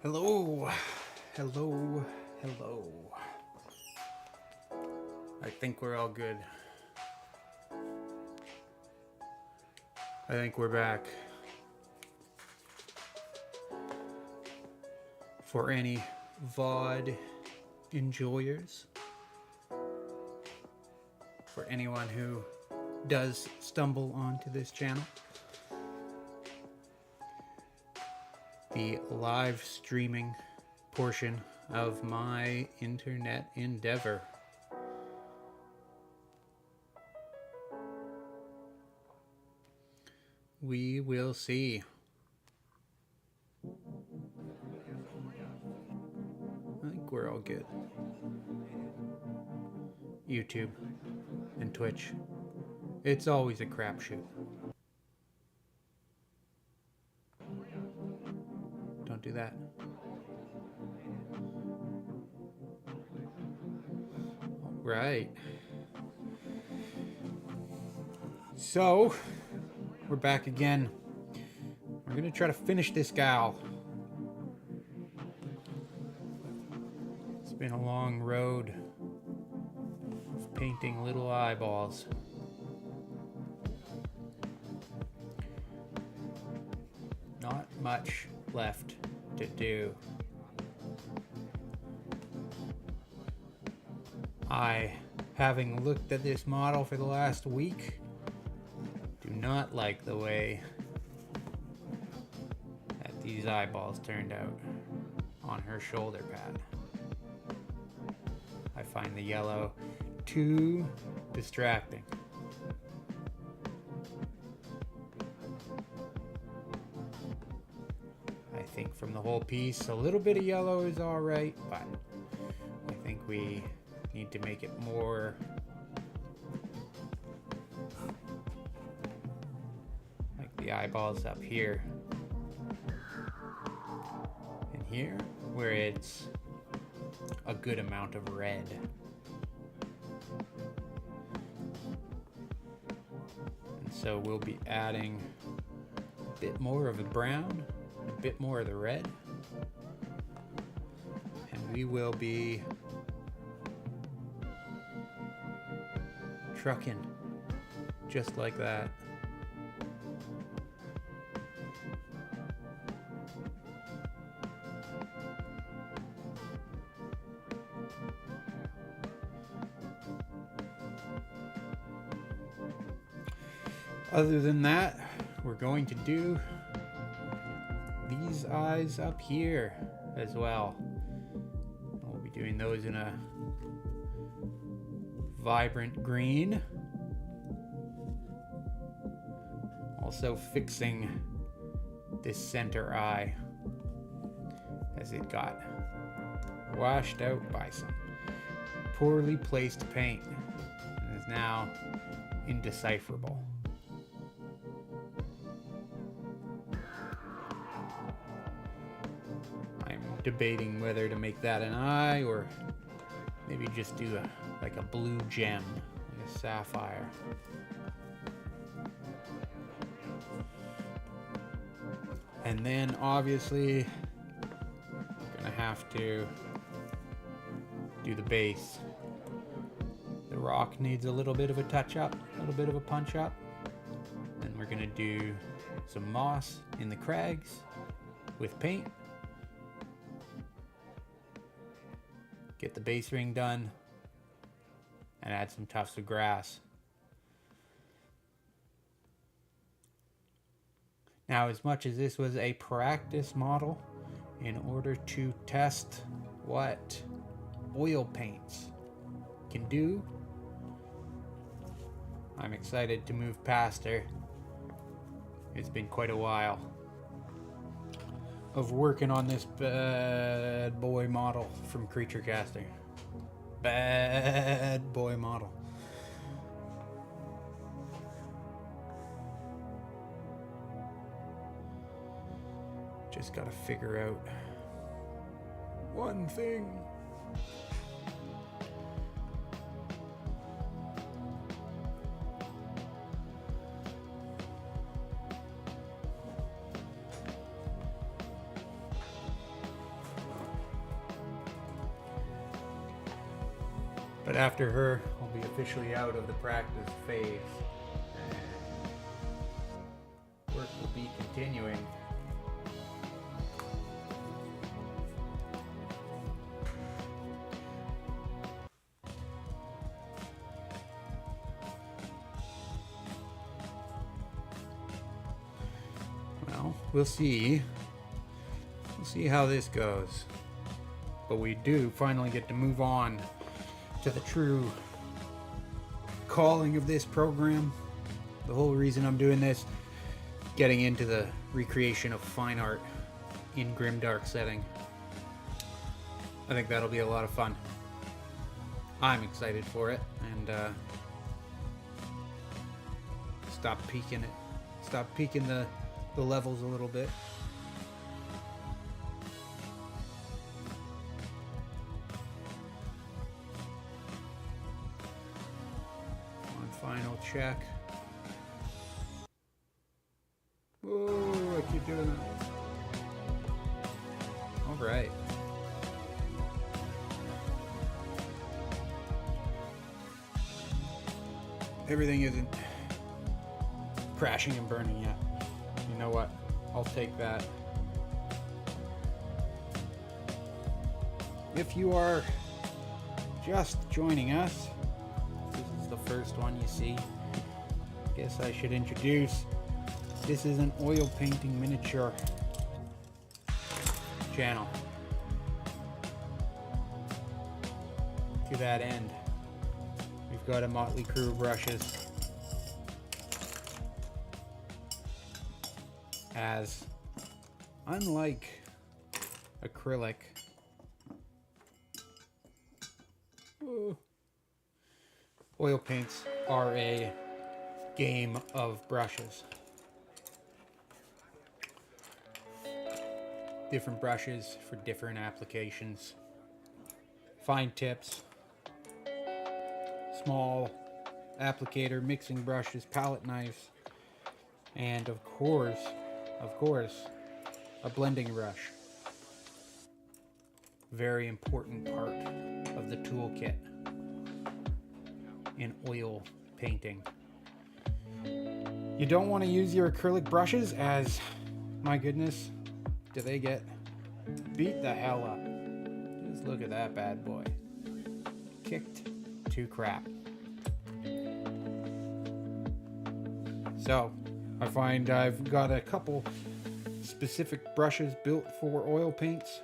Hello, hello, hello. I think we're all good. I think we're back. For any VOD enjoyers, for anyone who does stumble onto this channel, the live streaming portion of my internet endeavor. We will see. I think we're all good. YouTube and Twitch. It's always a crapshoot. Don't do that. All right. So, we're back again. We're gonna try to finish this gal. It's been a long road of painting little eyeballs. Not much left to do. Having looked at this model for the last week, do not like the way that these eyeballs turned out on her shoulder pad. I find the yellow too distracting. I think from the whole piece, a little bit of yellow is all right, but I think we need to make it more like the eyeballs up here and here, where it's a good amount of red. And so we'll be adding a bit more of the brown, a bit more of the red, and we will be trucking just like that. Other than that, we're going to do these eyes up here as well. We'll be doing those in a vibrant green. Also fixing this center eye as it got washed out by some poorly placed paint and is now indecipherable. I'm debating whether to make that an eye or maybe just do like a blue gem, like a sapphire. And then obviously we're gonna have to do the base. The rock needs a little bit of a touch up, a little bit of a punch up. Then we're gonna do some moss in the crags with paint. Get the base ring done and add some tufts of grass. Now, as much as this was a practice model in order to test what oil paints can do, I'm excited to move past her. It's been quite a while of working on this bad boy model from Creature Caster. Bad boy model. Just gotta figure out one thing. But after her, I'll be officially out of the practice phase. And work will be continuing. Well, we'll see. We'll see how this goes. But we do finally get to move on to the true calling of this program. The whole reason I'm doing this, getting into the recreation of fine art in Grimdark setting. I think that'll be a lot of fun. I'm excited for it, and stop peaking the levels a little bit. One final check. Whoa, I keep doing that. All right. Everything isn't crashing and burning yet. You know what? I'll take that. If you are just joining us, this is the first one you see. Guess I should introduce. This is an oil painting miniature channel. To that end, we've got a motley crew of brushes. As unlike acrylic, oil paints are a game of brushes. Different brushes for different applications. Fine tips, small applicator, mixing brushes, palette knives, and of course, a blending brush. Very important part of the toolkit in oil painting. You don't want to use your acrylic brushes, as, my goodness, do they get beat the hell up. Just look at that bad boy. Kicked to crap. So, I find I've got a couple specific brushes built for oil paints.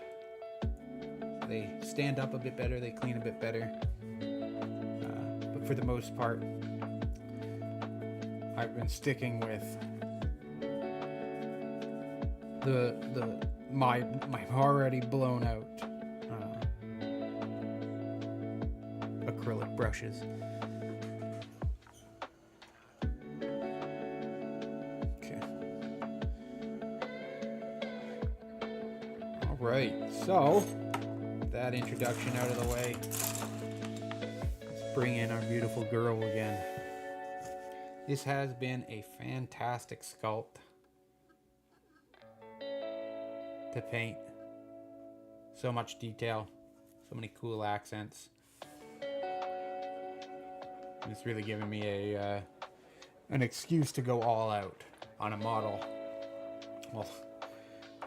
They stand up a bit better, they clean a bit better. But for the most part, I've been sticking with my already blown out acrylic brushes. Okay. All right. So, with that introduction out of the way, let's bring in our beautiful girl again. This has been a fantastic sculpt to paint. So much detail, so many cool accents. It's really given me an excuse to go all out on a model. Well,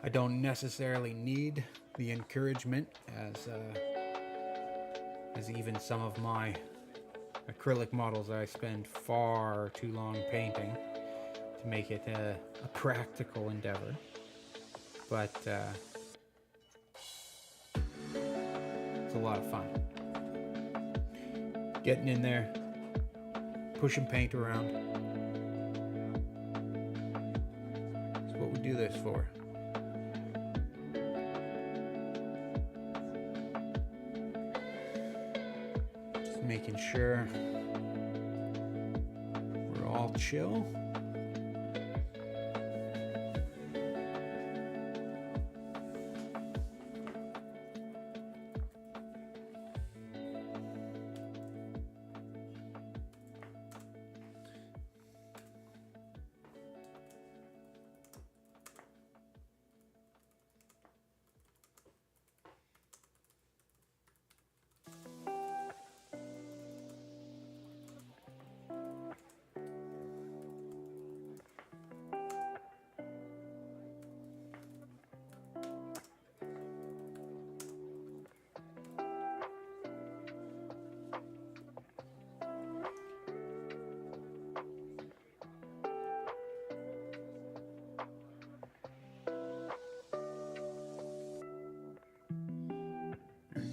I don't necessarily need the encouragement as even some of my acrylic models I spend far too long painting to make it a practical endeavor. But it's a lot of fun. Getting in there, pushing paint around. That's what we do this for. Just making sure we're all chill.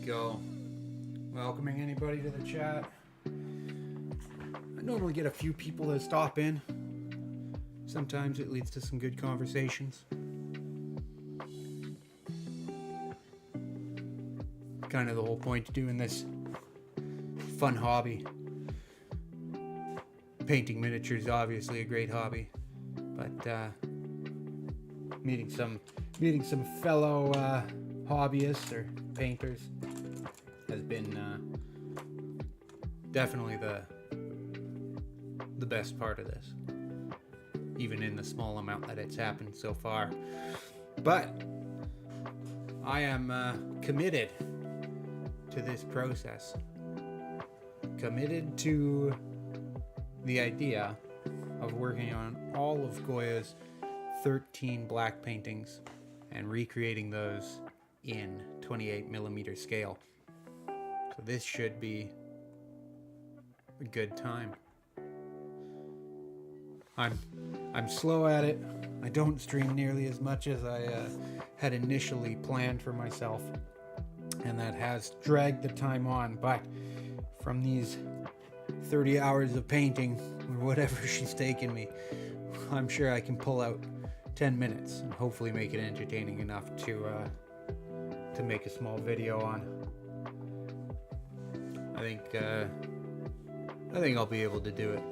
go. Welcoming anybody to the chat. I normally get a few people that stop in. Sometimes it leads to some good conversations. Kind of the whole point of doing this fun hobby. Painting miniatures is obviously a great hobby, but meeting some fellow hobbyists or painters has been definitely the best part of this, even in the small amount that it's happened so far. But I am committed to this process, committed to the idea of working on all of Goya's 13 black paintings and recreating those in 28mm scale. So this should be a good time. I'm slow at it. I don't stream nearly as much as I had initially planned for myself, and that has dragged the time on, but from these 30 hours of painting, or whatever she's taken me, I'm sure I can pull out 10 minutes and hopefully make it entertaining enough to make a small video on. I think I'll be able to do it.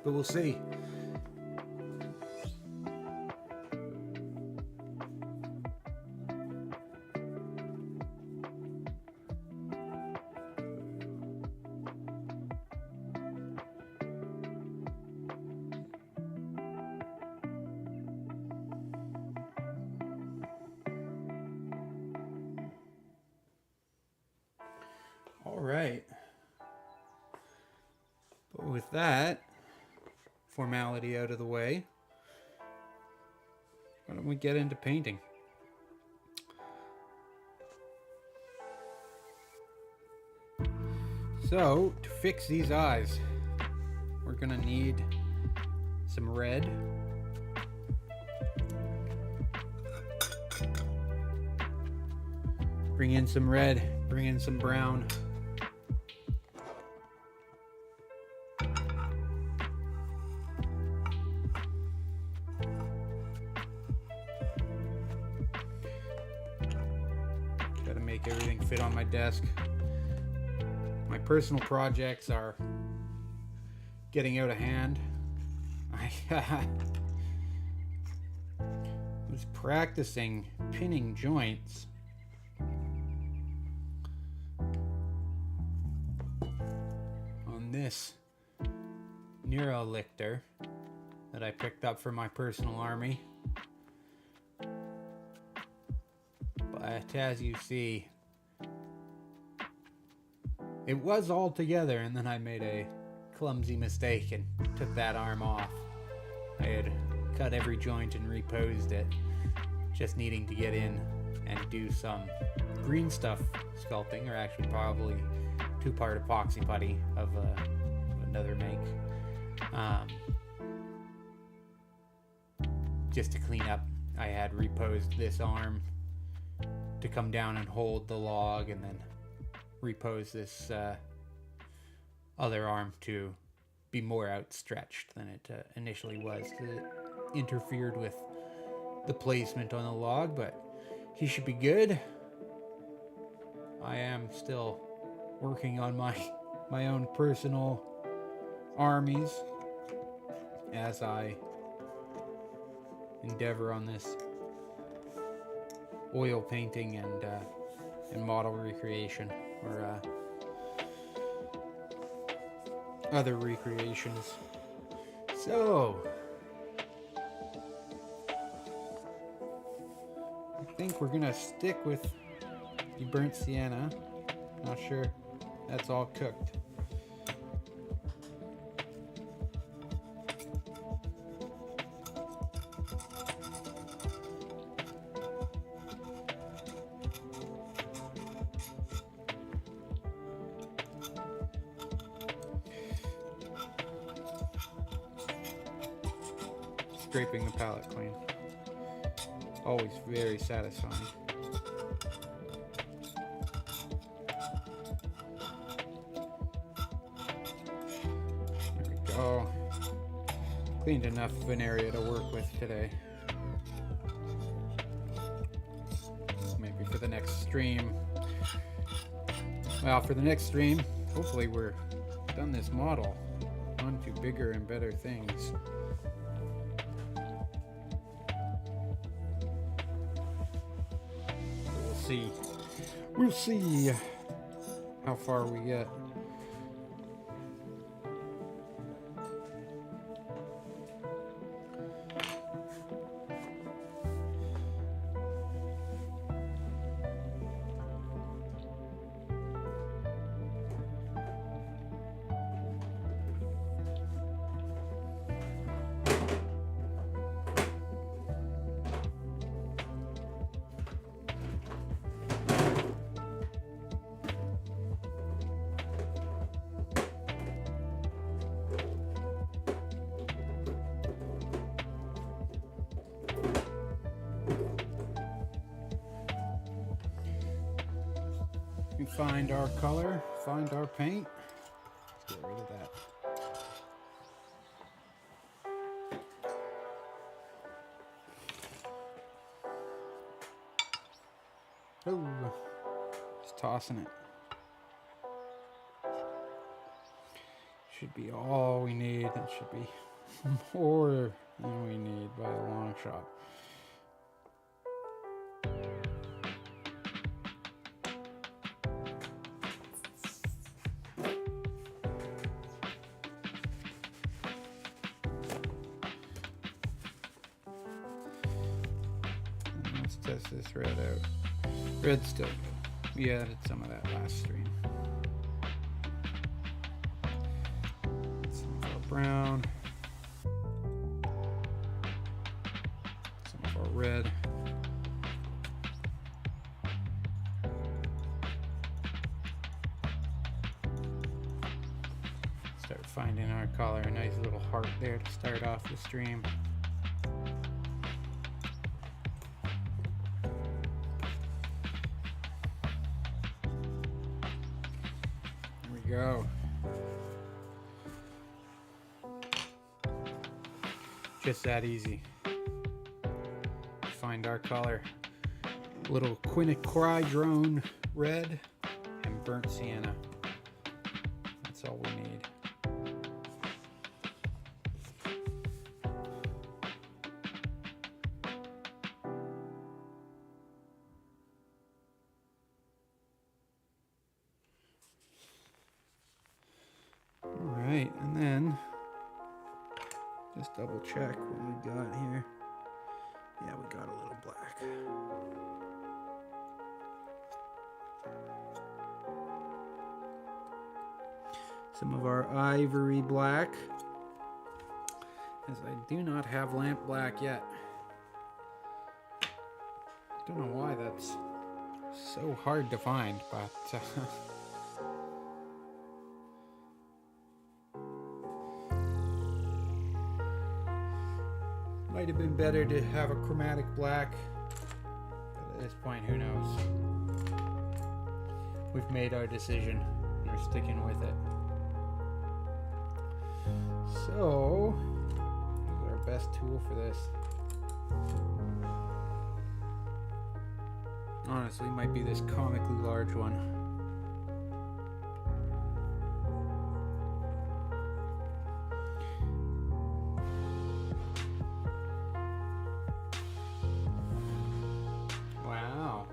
But we'll see. All right. But with that formality out of the way, why don't we get into painting? So, to fix these eyes, we're gonna need some red, bring in some red, bring in some brown, make everything fit on my desk. My personal projects are getting out of hand. I was practicing pinning joints on this Neurolictor that I picked up for my personal army. But as you see, it was all together, and then I made a clumsy mistake and took that arm off. I had cut every joint and reposed it, just needing to get in and do some green stuff sculpting, or actually probably 2-part epoxy putty of another make, just to clean up. I had reposed this arm to come down and hold the log, and then repose this other arm to be more outstretched than it initially was. It interfered with the placement on the log, but he should be good. I am still working on my own personal armies as I endeavor on this oil painting and model recreation, or other recreations. So I think we're gonna stick with the burnt sienna. Not sure that's all cooked. scraping the palette clean. Always very satisfying. There we go. Cleaned enough of an area to work with today. Maybe for the next stream. Well, for the next stream, hopefully we're done this model. On to bigger and better things. We'll see. We'll see how far we get. Find our color, find our paint. Let's get rid of that. Oh, just tossing it. Should be all we need. That should be more than we need by a long shot. Test this red out. Red's still good. We added some of that last stream. Some of our brown. Some of our red. Start finding our color. A nice little heart there to start off the stream. Go. Just that easy. Find our color. Little quinacridone red and burnt sienna. That's all we need. And then just double check what we got here. Yeah, we got a little black. Some of our ivory black, as I do not have lamp black yet. Don't know why that's so hard to find, but might have been better to have a chromatic black, but at this point, who knows? We've made our decision, and we're sticking with it. So, this is our best tool for this. Honestly, might be this comically large one. Wow.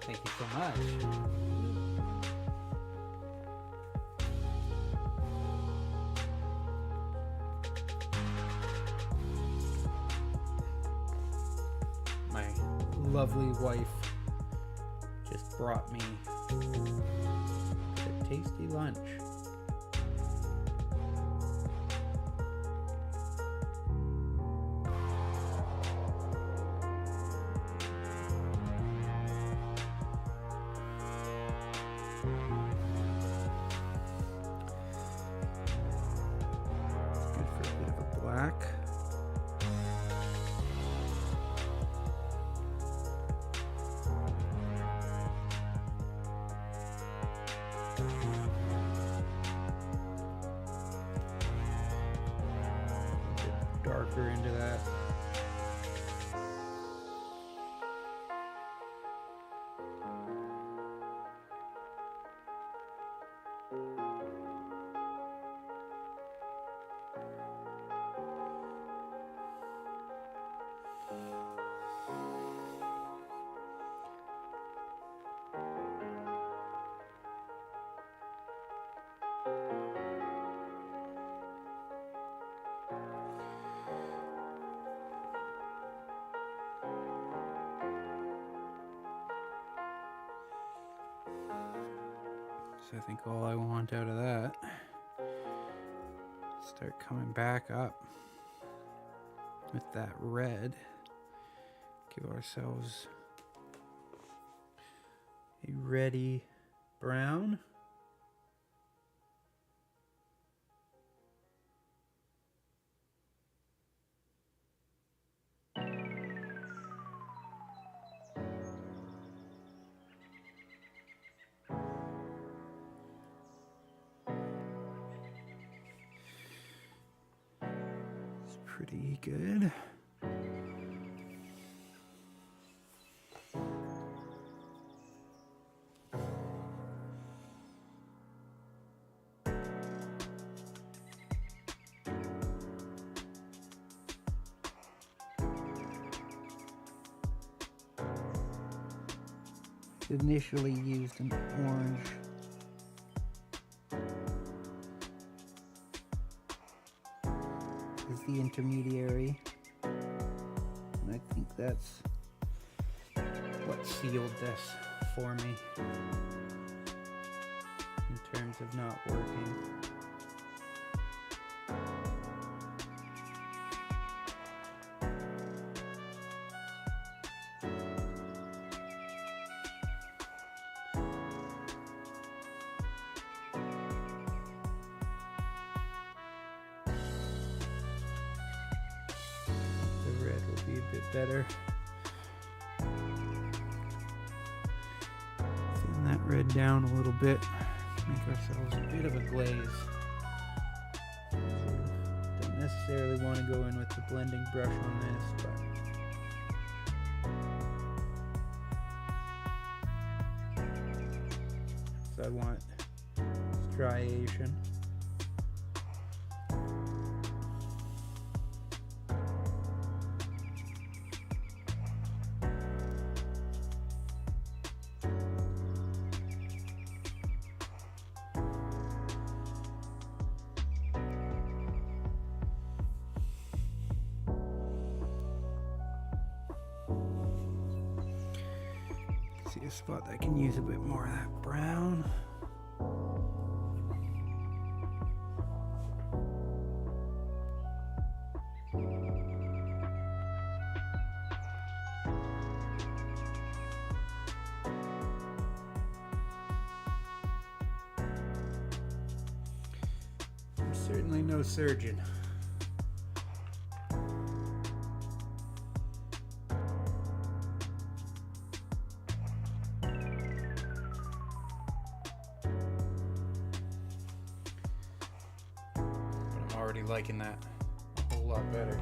Thank you so much. My lovely wife just brought me a tasty lunch. Good for a bit of a black. A bit darker into that. So I think all I want out of that, start coming back up with that red. Give ourselves a reddy brown. It's pretty good. Initially used an orange as the intermediary, and I think that's what sealed this for me in terms of not working. Be a bit better. Thin that red down a little bit. Make ourselves a bit of a glaze. Don't necessarily want to go in with the blending brush on this, but so I want striation. See a spot that can use a bit more of that brown. I'm certainly no surgeon. Already liking that a whole lot better.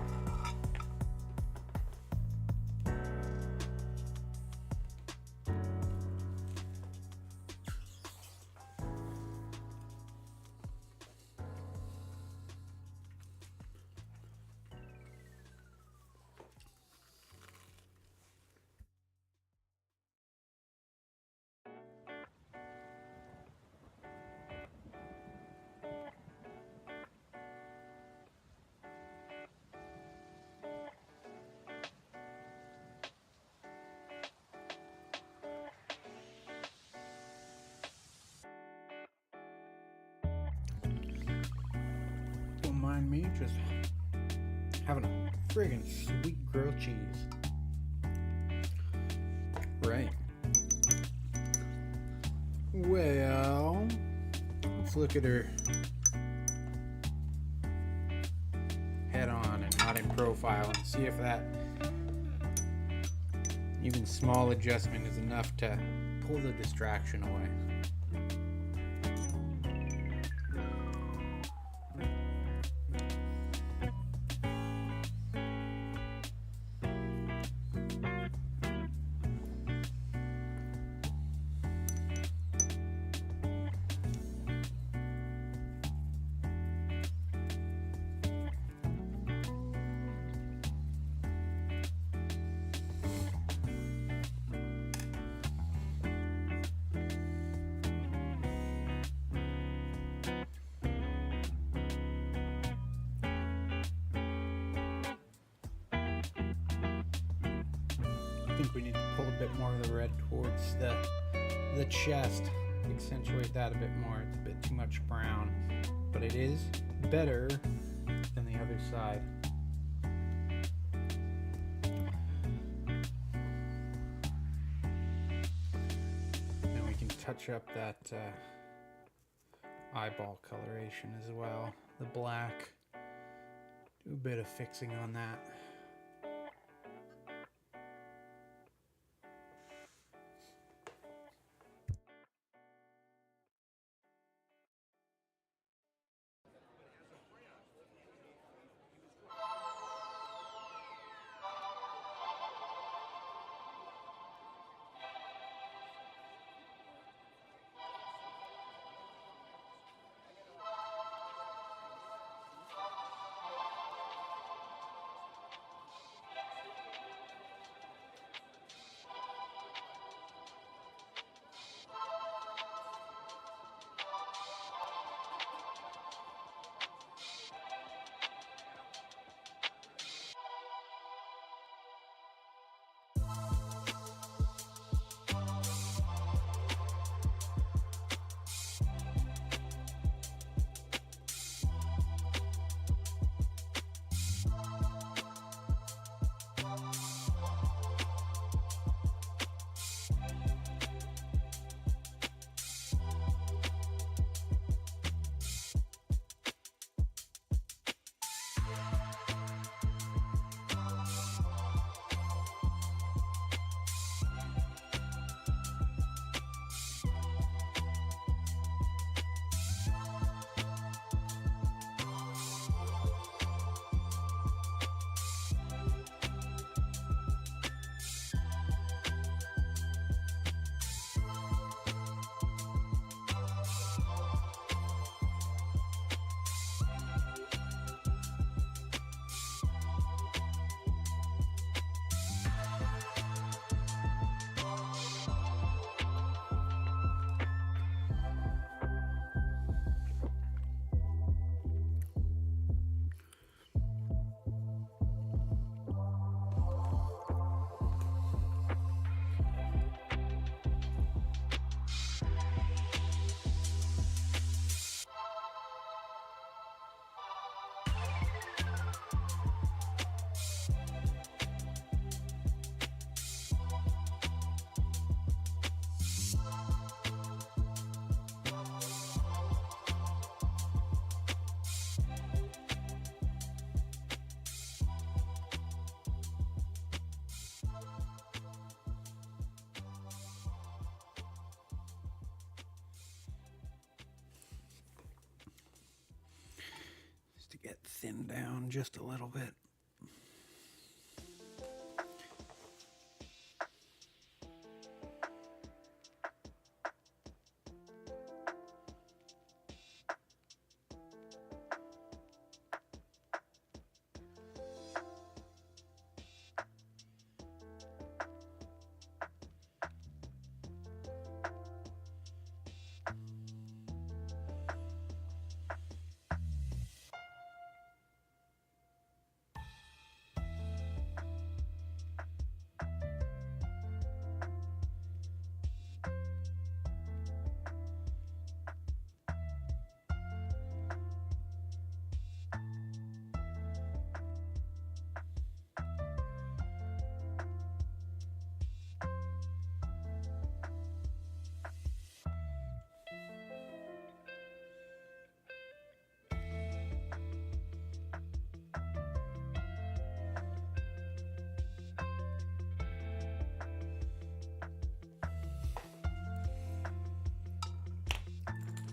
Mind me just having a friggin' sweet grilled cheese. Right. Well, let's look at her head on and not in profile and see if that even small adjustment is enough to pull the distraction away. think we need to pull a bit more of the red towards the chest, accentuate that a bit more. It's a bit too much brown, but it is better than the other side. Then we can touch up that eyeball coloration as well, the black. Do a bit of fixing on that. To get thinned down just a little bit.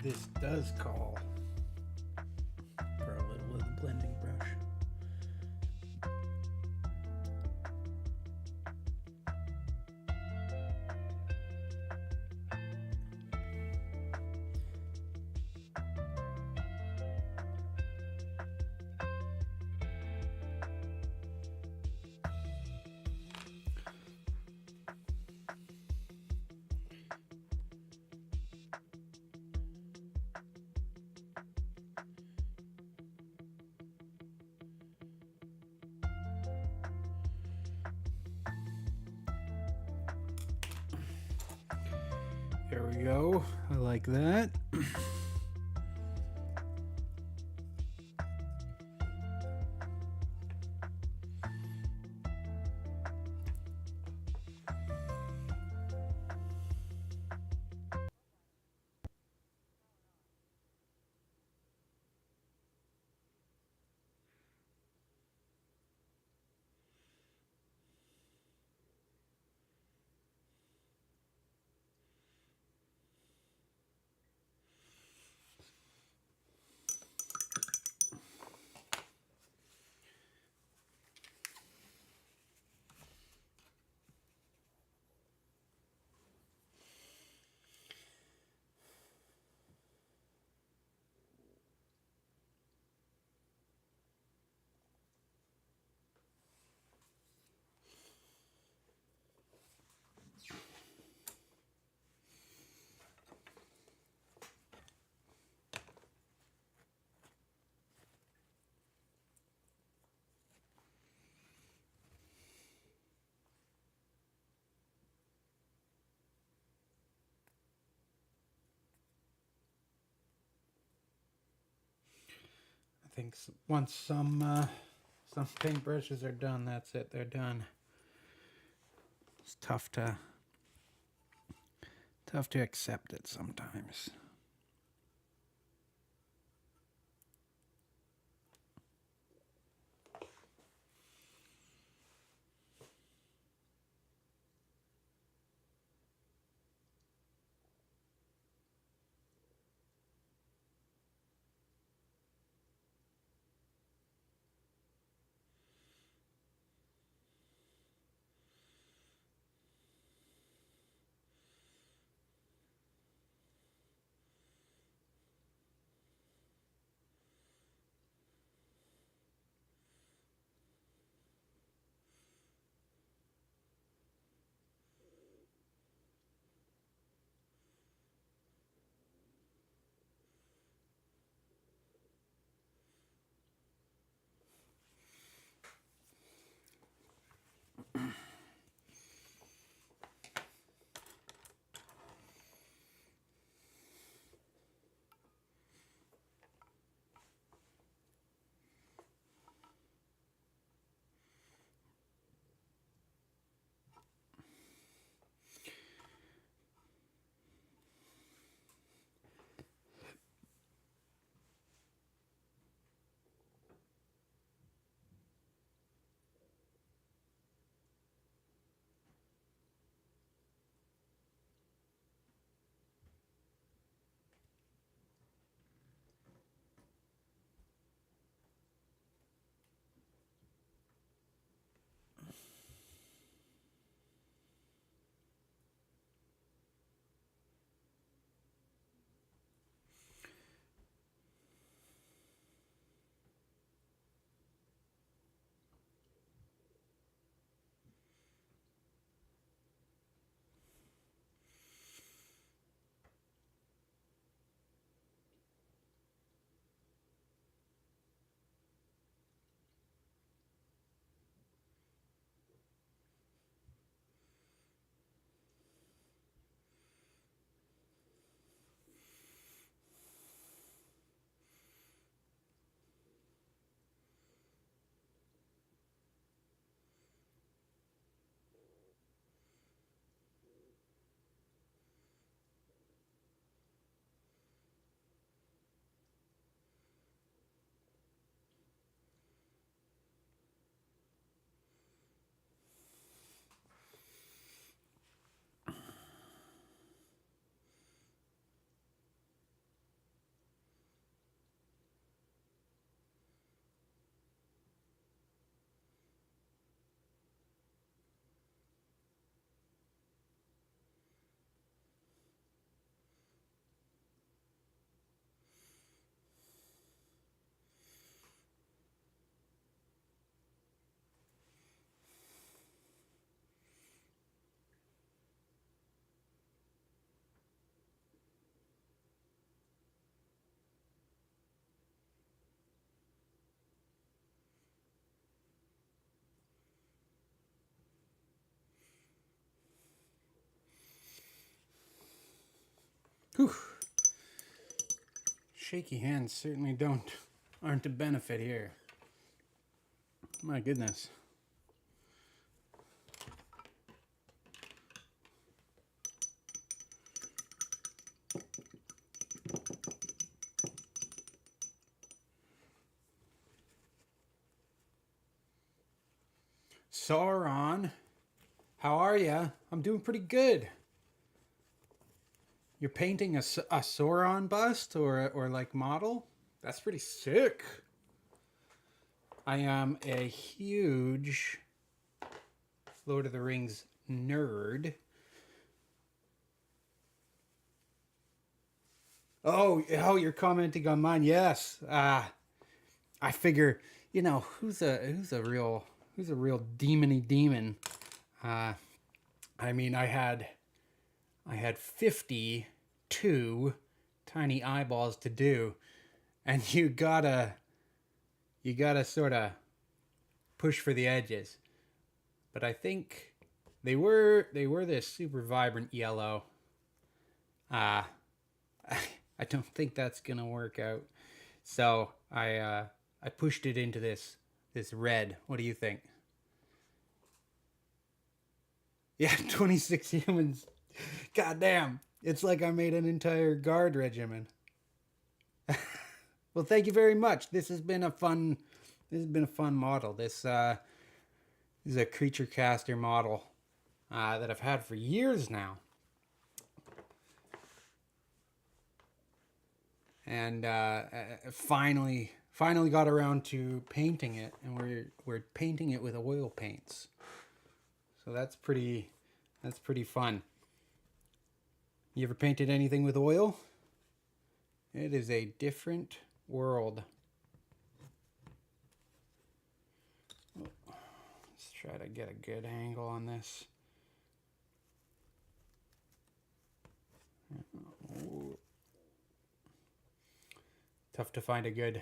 This does call for a little of the blending brush. There we go. I like that. I think once some paintbrushes are done, that's it. They're done. It's tough to accept it sometimes. Whew. Shaky hands certainly aren't a benefit here. My goodness. Sauron, how are ya? I'm doing pretty good. You're painting a Sauron bust or like model? That's pretty sick. I am a huge Lord of the Rings nerd. Oh, you're commenting on mine. Yes. I figure, who's a real demony demon. I mean, I had 52 tiny eyeballs to do, and you gotta sort of push for the edges. But I think they were this super vibrant yellow. I don't think that's gonna work out. So I pushed it into this red. What do you think? Yeah, 26 humans. God damn. It's like I made an entire guard regiment. Well, thank you very much. This has been a fun model. This is a creature caster model that I've had for years now. And finally got around to painting it, and we're painting it with oil paints. So that's pretty fun. You ever painted anything with oil? It is a different world. Let's try to get a good angle on this. Tough to find a good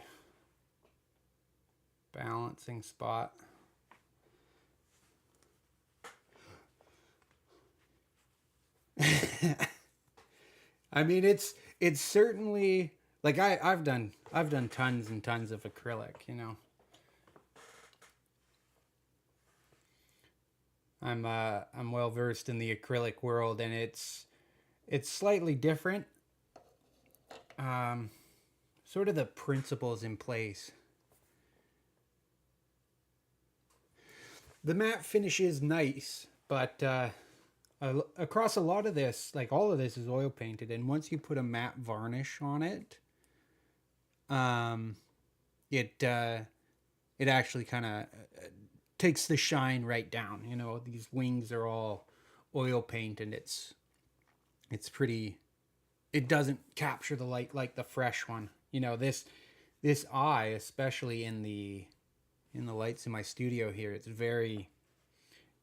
balancing spot. I mean, it's certainly like I've done tons and tons of acrylic, I'm well versed in the acrylic world, and it's slightly different. Sort of the principles in place. The matte finish is nice, but across a lot of this, like all of this is oil painted, and once you put a matte varnish on it, it actually kind of takes the shine right down. These wings are all oil paint, and it's pretty. It doesn't capture the light like the fresh one. This eye, especially in the lights in my studio here, it's very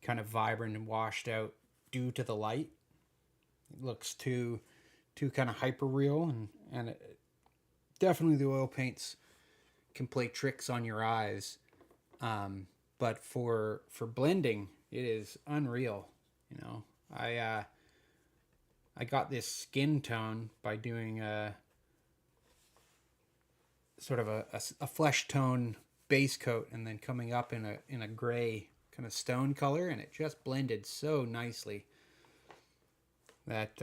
kind of vibrant and washed out due to the light. It looks too kind of hyper real, and definitely the oil paints can play tricks on your eyes. But for blending, it is unreal. I got this skin tone by doing a sort of a flesh tone base coat, and then coming up in a gray kind of stone color, and it just blended so nicely that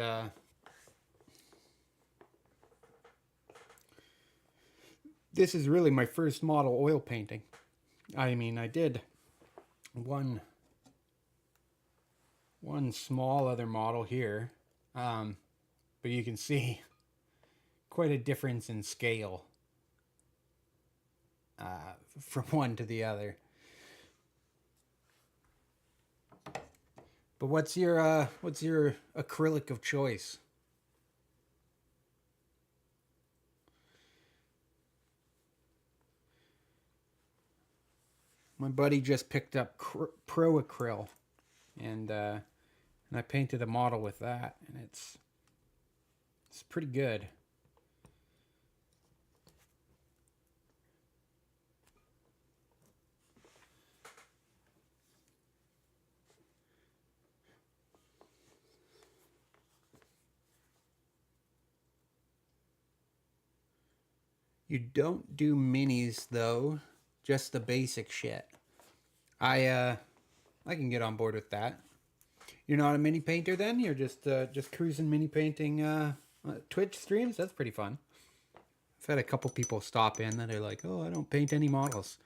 this is really my first model oil painting. I mean, I did one small other model here, but you can see quite a difference in scale from one to the other. But what's your acrylic of choice? My buddy just picked up Pro Acryl, and I painted a model with that, and it's pretty good. You don't do minis though, just the basic shit. I can get on board with that. You're not a mini painter then? You're just cruising mini painting Twitch streams? That's pretty fun. I've had a couple people stop in that are like, "Oh, I don't paint any models.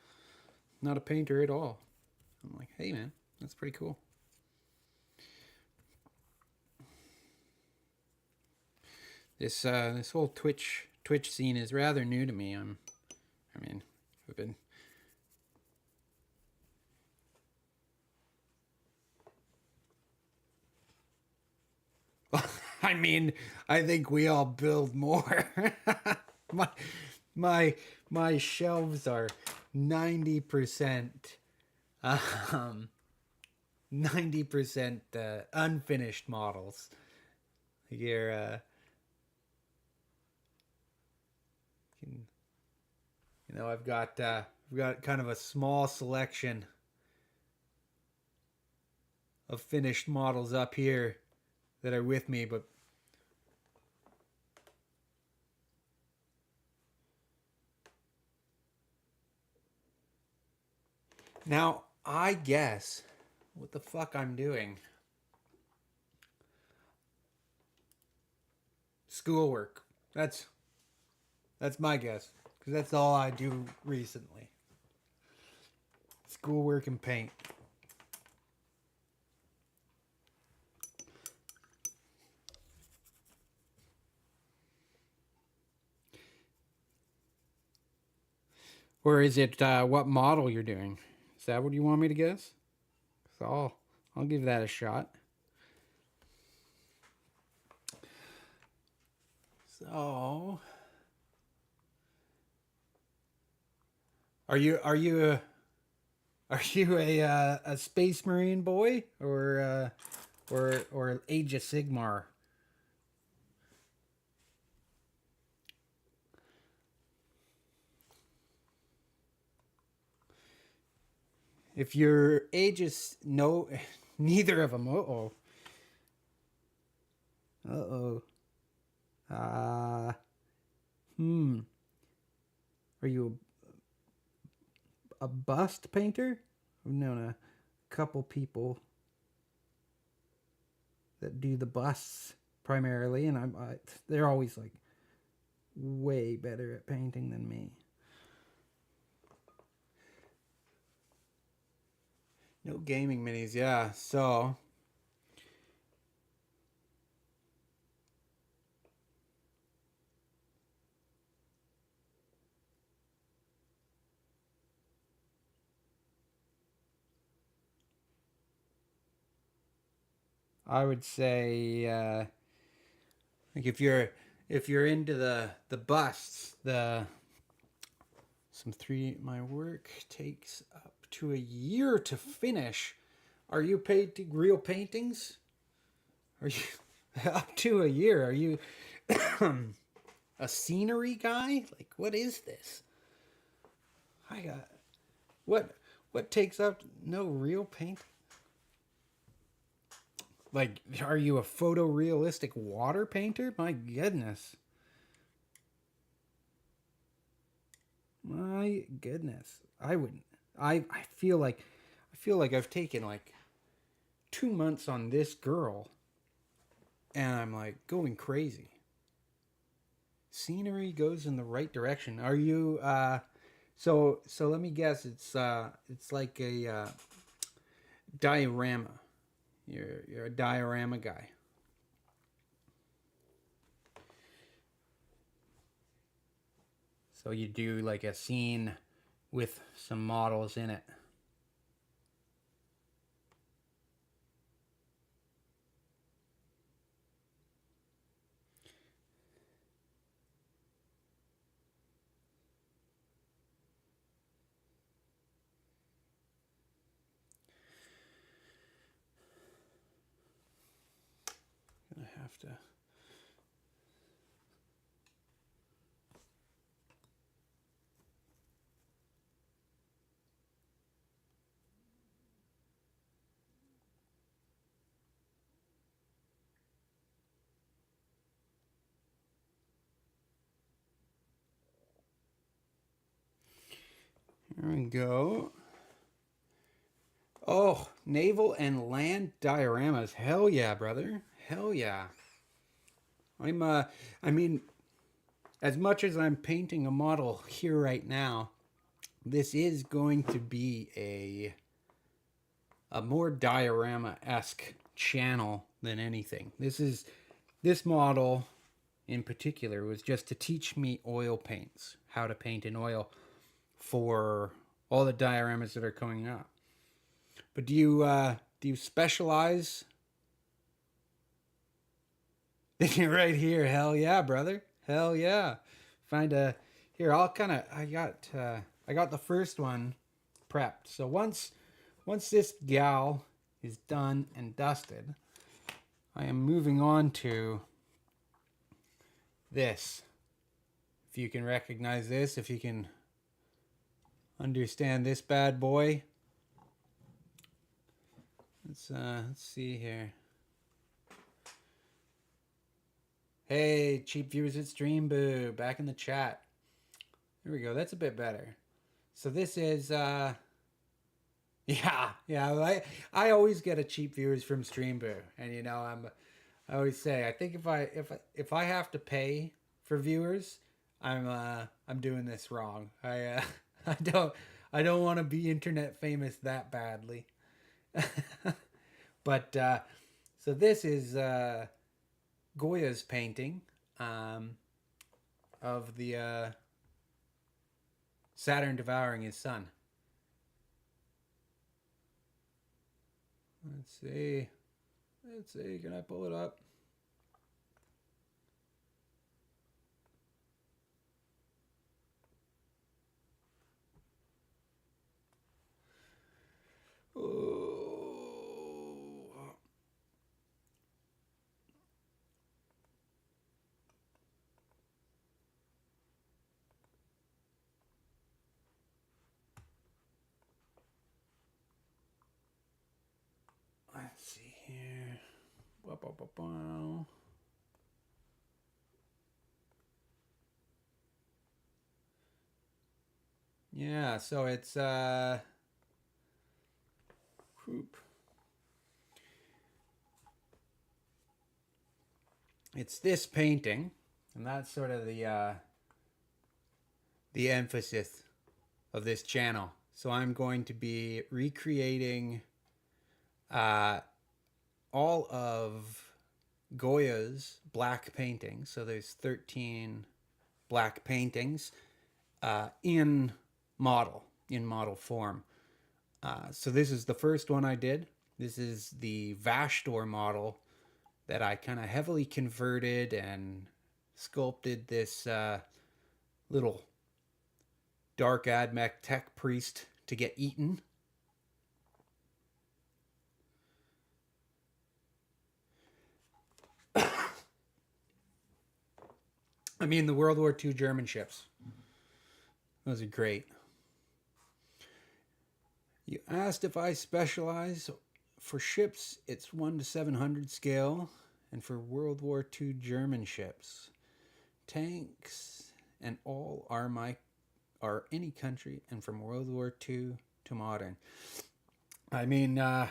Not a painter at all." I'm like, "Hey man, that's pretty cool." This whole Twitch scene is rather new to me. I mean, I've been I mean, I think we all build more. my my my shelves are 90% um 90% unfinished models. You're can, I've got kind of a small selection of finished models up here that are with me, but now I guess what the fuck I'm doing. Schoolwork. That's my guess because that's all I do recently. Schoolwork and paint. Or is it what model you're doing? Is that what you want me to guess? So I'll give that a shot. So, are you a Space Marine boy or Age of Sigmar? If your age is no, neither of them. Uh oh. Uh oh. Uh hmm. Are you a bust painter? I've known a couple people that do the busts primarily, and they're always like way better at painting than me. No gaming minis, yeah. So I would say, like if you're into the busts, the some three. My work takes up to a year to finish. Are you painting real paintings? Are you up to a year? Are you a scenery guy? Like, what is this? I got what? What takes up no real paint? Like, are you a photorealistic water painter? My goodness. My goodness. I wouldn't. I feel like I've taken like 2 months on this girl and I'm like going crazy. Scenery goes in the right direction. Are you so let me guess, it's like a diorama. You're a diorama guy. So you do like a scene with some models in it. Gonna have to. There we go. Oh, naval and land dioramas. Hell yeah, brother. Hell yeah. I mean, as much as I'm painting a model here right now, this is going to be a more diorama-esque channel than anything. This model in particular was just to teach me oil paints, how to paint in oil for all the dioramas that are coming up. But do you specialize? Right here, hell yeah, brother, hell yeah. Find a here. I'll kind of I got the first one prepped. So once this gal is done and dusted, I am moving on to this. If you can recognize this, if you can understand this bad boy. Let's see here. Hey, cheap viewers at Stream Boo, back in the chat. There we go. That's a bit better. So this is yeah. I always get a cheap viewers from Stream Boo, and you know I always say I think if I have to pay for viewers, I'm doing this wrong. I don't want to be internet famous that badly. But so this is Goya's painting of the Saturn devouring his son. Let's see. Can I pull it up? Oh. Let's see here. Yeah, so it's it's this painting, and that's sort of the emphasis of this channel. So I'm going to be recreating all of Goya's black paintings. So there's 13 black paintings in model form. So this is the first one I did. This is the Vashtor model that I kind of heavily converted and sculpted this little dark Admech tech priest to get eaten. I mean, the World War II German ships. Those are great. You asked if I specialize. For ships, it's 1 to 700 scale, and for World War II German ships, tanks and all are any country, and from World War II to modern. I mean, the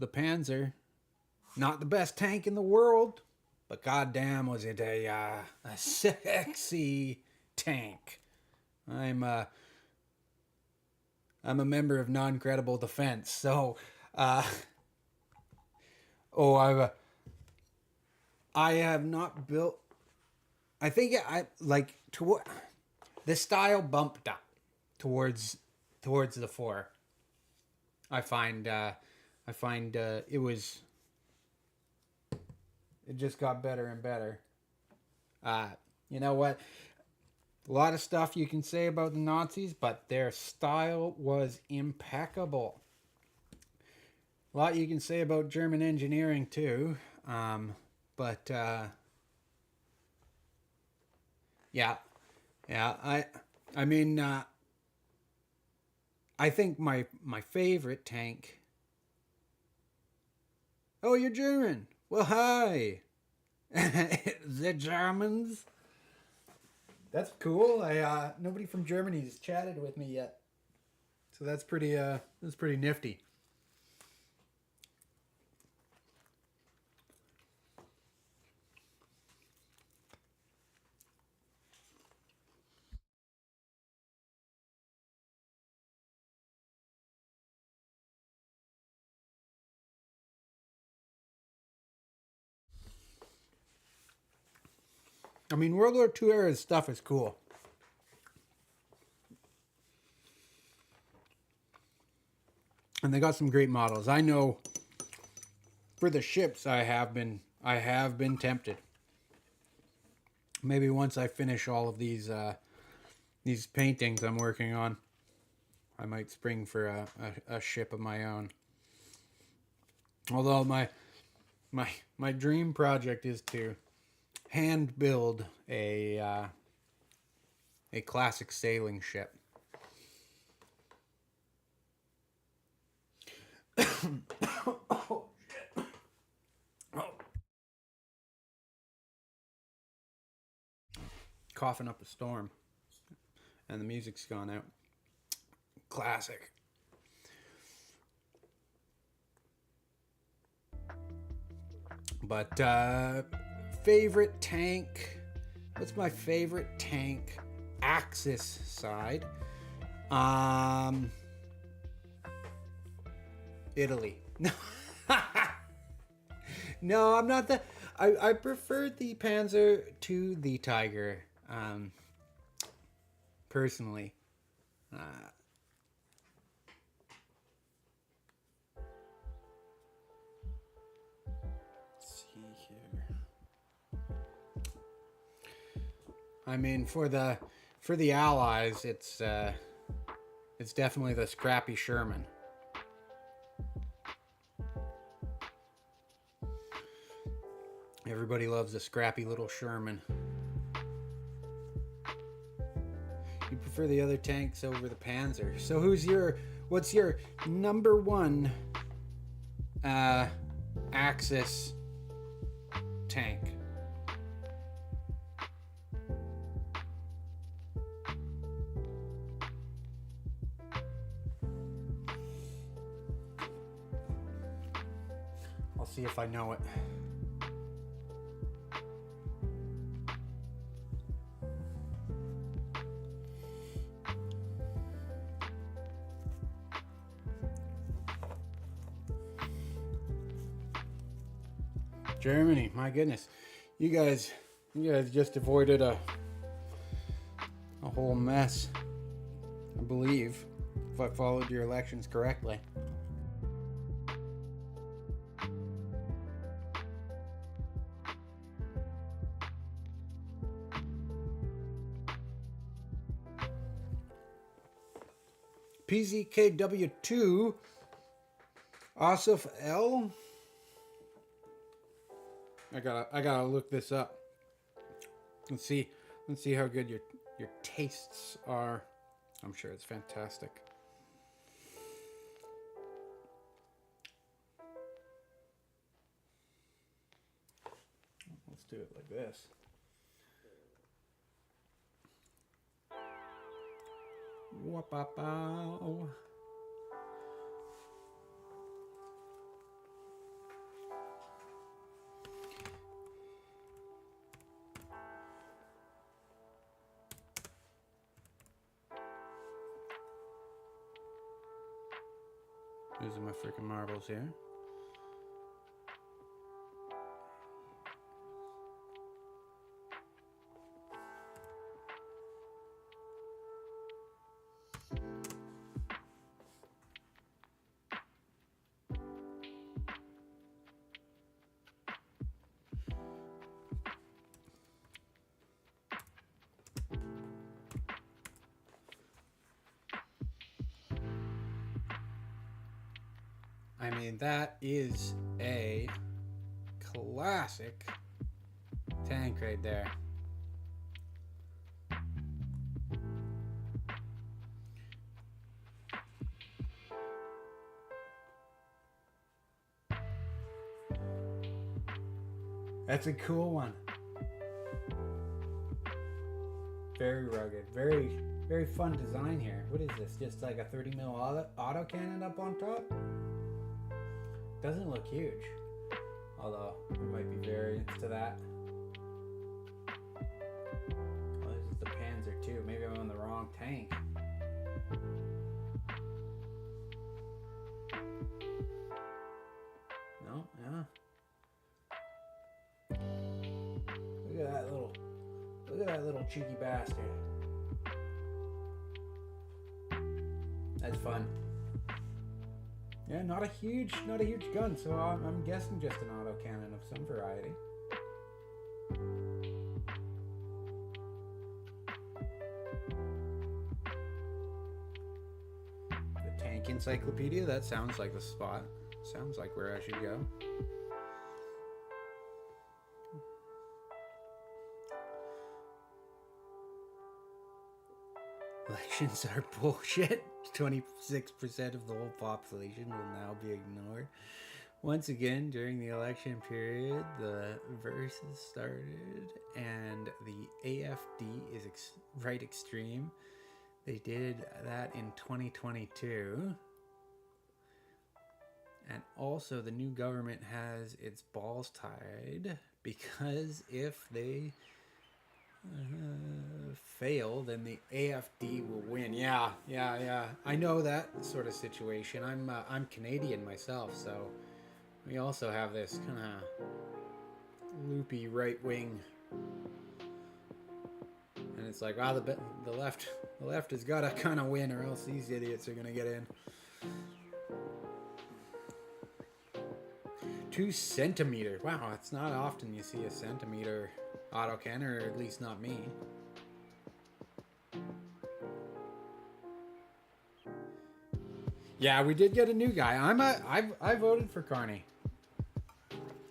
Panzer, not the best tank in the world, but goddamn was it a sexy tank. I'm a member of non-credible defense, so I have not built. I think I like the style bumped up towards the 4. I find it just got better and better. You know what? A lot of stuff you can say about the Nazis, but their style was impeccable. A lot you can say about German engineering too, but yeah. I mean, I think my favorite tank. Oh, you're German. Well, hi. The Germans. That's cool. Nobody from Germany has chatted with me yet. So that's pretty nifty. I mean, World War II era stuff is cool. And they got some great models. I know for the ships I have been tempted. Maybe once I finish all of these paintings I'm working on, I might spring for a ship of my own. Although my dream project is to hand build a classic sailing ship. Oh, shit. Oh. Coughing up a storm. And the music's gone out. Classic. But favorite tank. What's my favorite tank? Axis side. Italy. No, I'm not the. I prefer the Panzer to the Tiger. Personally. Let's see here. I mean, for the Allies, it's definitely the scrappy Sherman. Everybody loves a scrappy little Sherman. You prefer the other tanks over the Panzer. So what's your number one Axis tank? I'll see if I know it. Germany, my goodness. You guys just avoided a whole mess, I believe, if I followed your elections correctly. PZKW2 Asif L. I gotta look this up. Let's see how good your tastes are. I'm sure it's fantastic. Let's do it like this. Whoop-a-pow. These are my freaking marbles here. I mean, that is a classic tank right there. That's a cool one. Very rugged. Very, very fun design here. What is this? Just like a 30 mil auto cannon up on top? Doesn't look huge. Although, there might be variants to that. Oh, this is the Panzer II. Maybe I'm on the wrong tank. No? Yeah. Look at that little cheeky bastard. That's fun. Yeah, not a huge gun, so I'm guessing just an autocannon of some variety. The Tank Encyclopedia, that sounds like the spot. Sounds like where I should go. Elections are bullshit. 26% of the whole population will now be ignored. Once again, during the election period, the verses started, and the AFD is right extreme. They did that in 2022. And also, the new government has its balls tied, because if they fail, then the AFD will win. Yeah. I know that sort of situation. I'm Canadian myself, so we also have this kind of loopy right wing, and it's like, wow, the left has got to kind of win, or else these idiots are gonna get in. 2 centimeters. Wow, it's not often you see a centimeter autocannon, or at least not me. Yeah, we did get a new guy. I voted for Carney.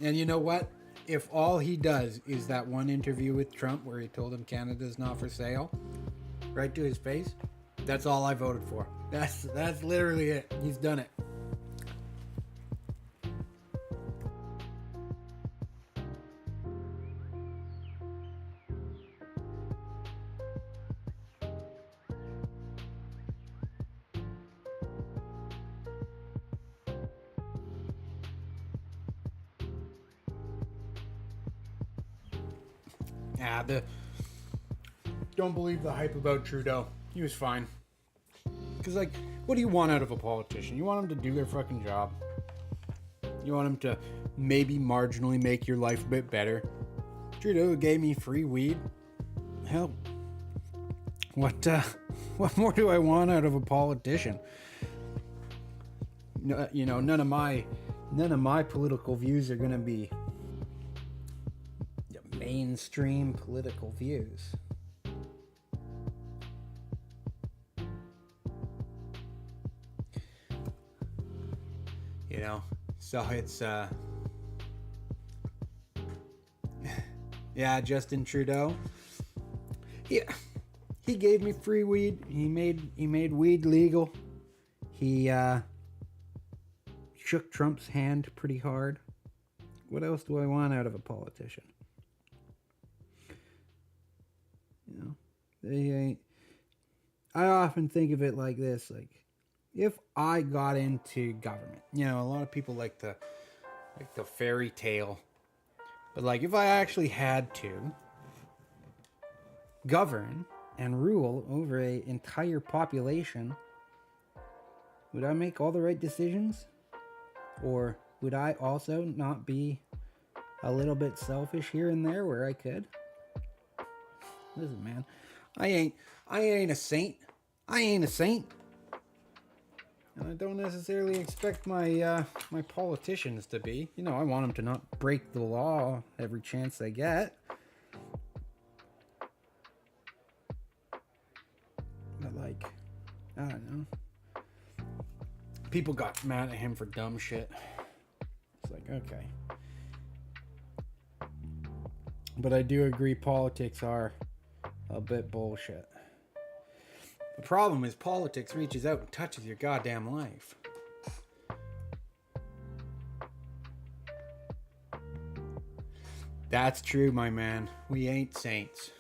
And you know what? If all he does is that one interview with Trump where he told him Canada's not for sale, right to his face, that's all I voted for. That's literally it. He's done it. Yeah, don't believe the hype about Trudeau. He was fine. Because, like, what do you want out of a politician? You want them to do their fucking job. You want them to maybe marginally make your life a bit better. Trudeau gave me free weed. Hell, what more do I want out of a politician? You know, none of my political views are gonna be mainstream political views. You know, so it's yeah, Justin Trudeau. Yeah, he gave me free weed. He made weed legal. He shook Trump's hand pretty hard. What else do I want out of a politician? You know, I often think of it like this, like, if I got into government, you know, a lot of people like the fairy tale, but like, if I actually had to govern and rule over an entire population, would I make all the right decisions? Or would I also not be a little bit selfish here and there where I could? Listen, man, I ain't a saint. I ain't a saint. And I don't necessarily expect my my politicians to be. You know, I want them to not break the law every chance they get. But like, I don't know. People got mad at him for dumb shit. It's like, okay. But I do agree politics are a bit bullshit. The problem is politics reaches out and touches your goddamn life. That's true, my man. We ain't saints.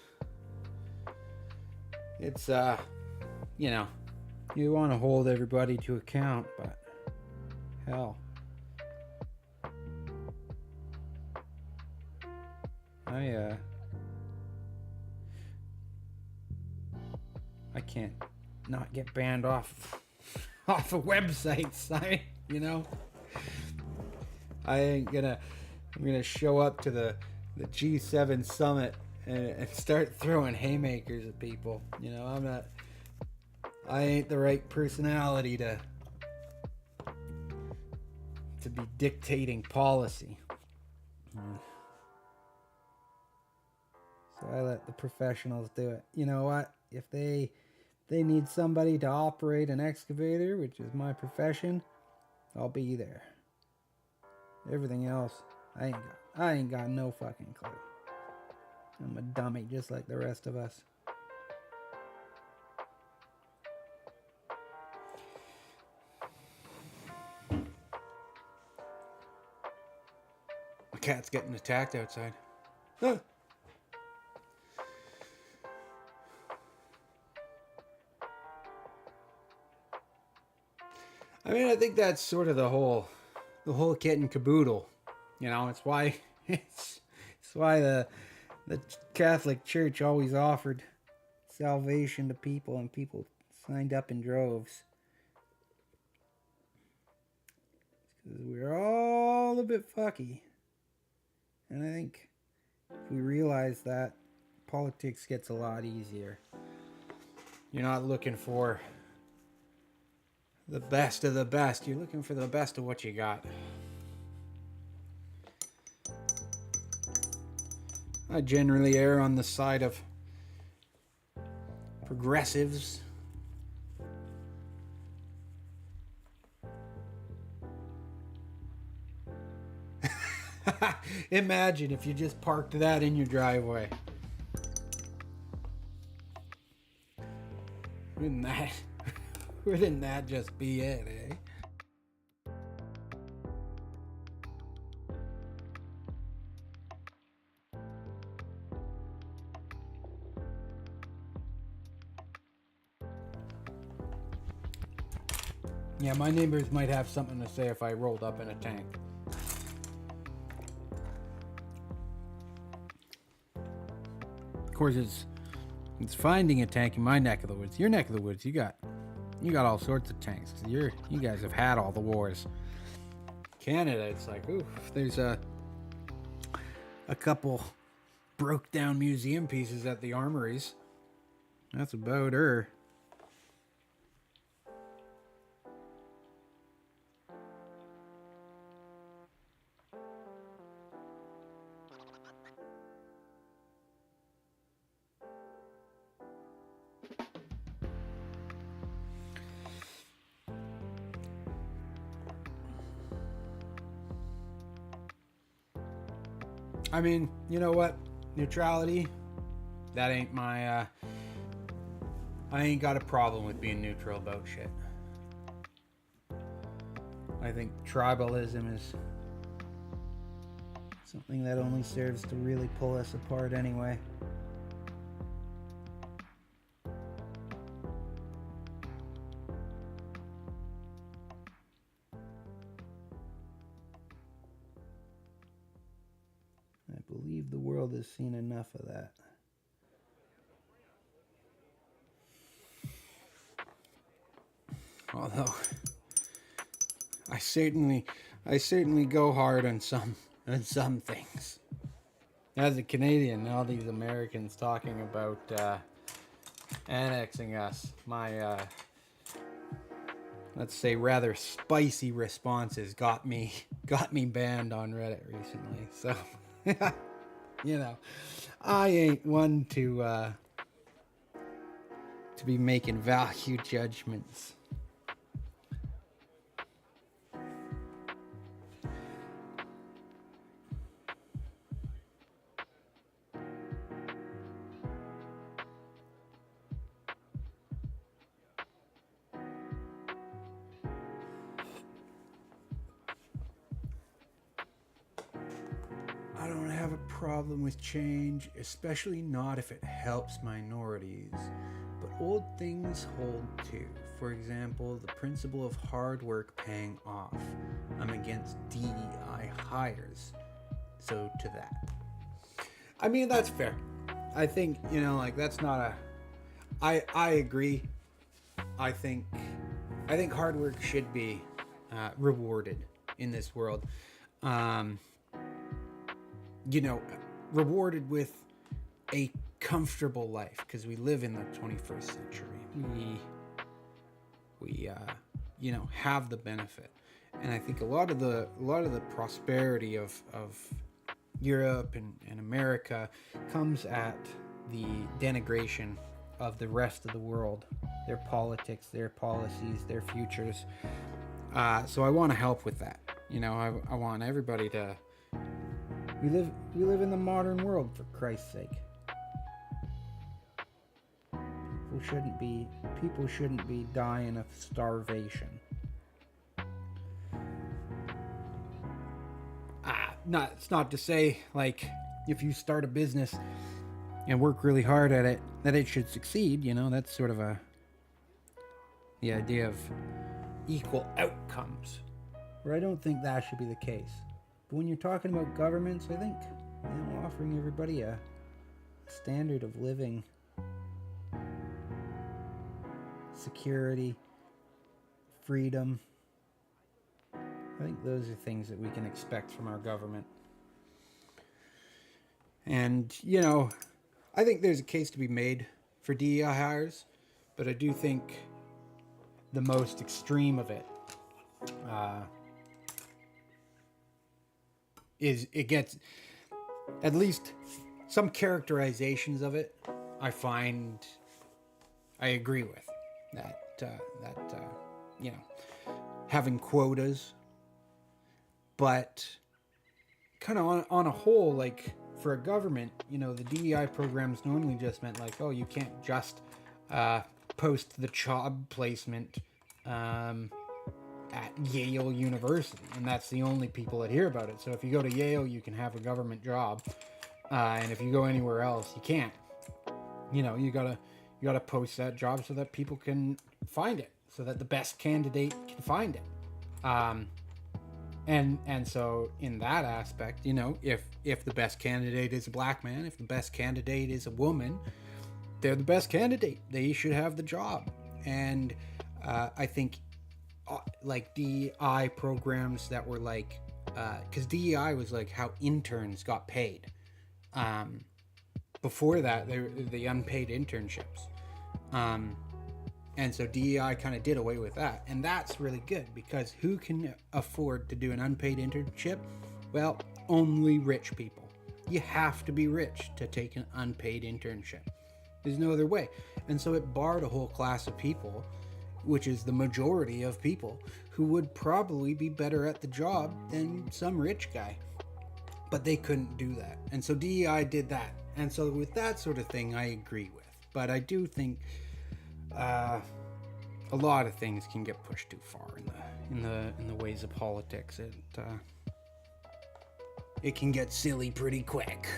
it's you know, you want to hold everybody to account, but hell, I I can't not get banned off off of websites. I ain't gonna. I'm gonna show up to the G7 summit and start throwing haymakers at people. I'm not. I ain't the right personality to be dictating policy. So I let the professionals do it. You know what? If they need somebody to operate an excavator, which is my profession, I'll be there. Everything else, I ain't got no fucking clue. I'm a dummy just like the rest of us. My cat's getting attacked outside. Huh. I mean, I think that's sort of the whole kit and caboodle. It's why it's why the Catholic Church always offered salvation to people, and people signed up in droves. Because we're all a bit fucky. And I think if we realize that, politics gets a lot easier. You're not looking for the best of the best. You're looking for the best of what you got. I generally err on the side of progressives. Imagine if you just parked that in your driveway. Wouldn't that just be it, eh? Yeah, my neighbors might have something to say if I rolled up in a tank. Of course, it's finding a tank in my neck of the woods. Your neck of the woods, you got all sorts of tanks. You guys have had all the wars. Canada, it's like, ooh, there's a couple broke down museum pieces at the armories. That's about her. I mean, you know what? Neutrality, that ain't my, I ain't got a problem with being neutral about shit. I think tribalism is something that only serves to really pull us apart anyway. I believe the world has seen enough of that. Although I certainly go hard on some things. As a Canadian, all these Americans talking about annexing us, my let's say rather spicy responses got me banned on Reddit recently. So I ain't one to be making value judgments. I don't have a problem with change, especially not if it helps minorities. But old things hold too. For example, the principle of hard work paying off. I'm against DEI hires. So to that. I mean, that's fair. I think, like that's not a I agree. I think hard work should be rewarded in this world. Um, rewarded with a comfortable life because we live in the 21st century. We have the benefit, and I think a lot of the prosperity of Europe and America comes at the denigration of the rest of the world, their politics, their policies, their futures. So I want to help with that. I want everybody to. We live in the modern world, for Christ's sake. People shouldn't be dying of starvation. It's not to say, like, if you start a business and work really hard at it, that it should succeed. That's sort of the idea of equal outcomes. Where I don't think that should be the case. But when you're talking about governments, I think offering everybody a standard of living, security, freedom, I think those are things that we can expect from our government. And, I think there's a case to be made for DEI hires, but I do think the most extreme of it is it gets, at least some characterizations of it, I agree with. That having quotas, but kind of on a whole, like for a government, the DEI programs normally just meant like, oh, you can't just post the job placement at Yale University, and that's the only people that hear about it. So if you go to Yale, you can have a government job, and if you go anywhere else, you can't. You gotta post that job so that people can find it, so that the best candidate can find it. And so in that aspect, if the best candidate is a black man, if the best candidate is a woman, they're the best candidate. They should have the job. And I think like DEI programs that were like, because DEI was like how interns got paid. Before that, they were the unpaid internships. And so DEI kind of did away with that. And that's really good, because who can afford to do an unpaid internship? Well, only rich people. You have to be rich to take an unpaid internship. There's no other way. And so it barred a whole class of people, which is the majority of people, who would probably be better at the job than some rich guy. But they couldn't do that. And so DEI did that. And so with that sort of thing, I agree with. But I do think a lot of things can get pushed too far in the ways of politics. It can get silly pretty quick.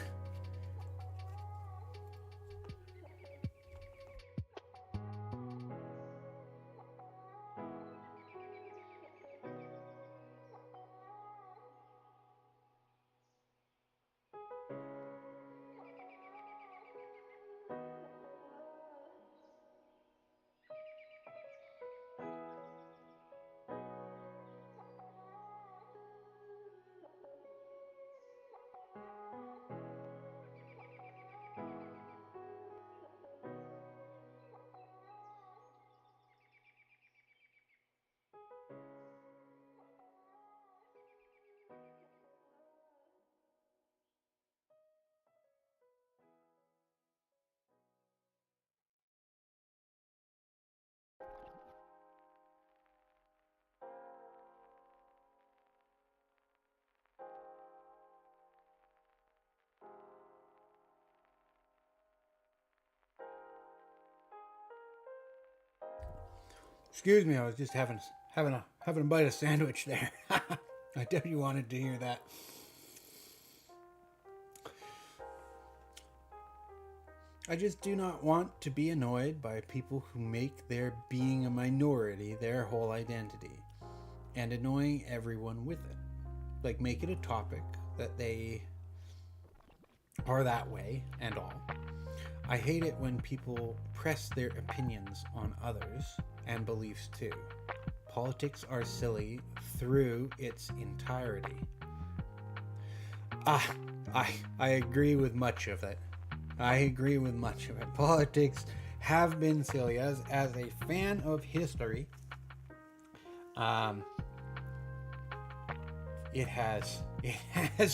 Excuse me, I was just having a bite of sandwich there. I definitely wanted to hear that. I just do not want to be annoyed by people who make their being a minority their whole identity and annoying everyone with it. Like, make it a topic that they are that way and all. I hate it when people press their opinions on others and beliefs too. Politics are silly through its entirety. Ah, I agree with much of it. I agree with much of it. Politics have been silly. As a fan of history, it has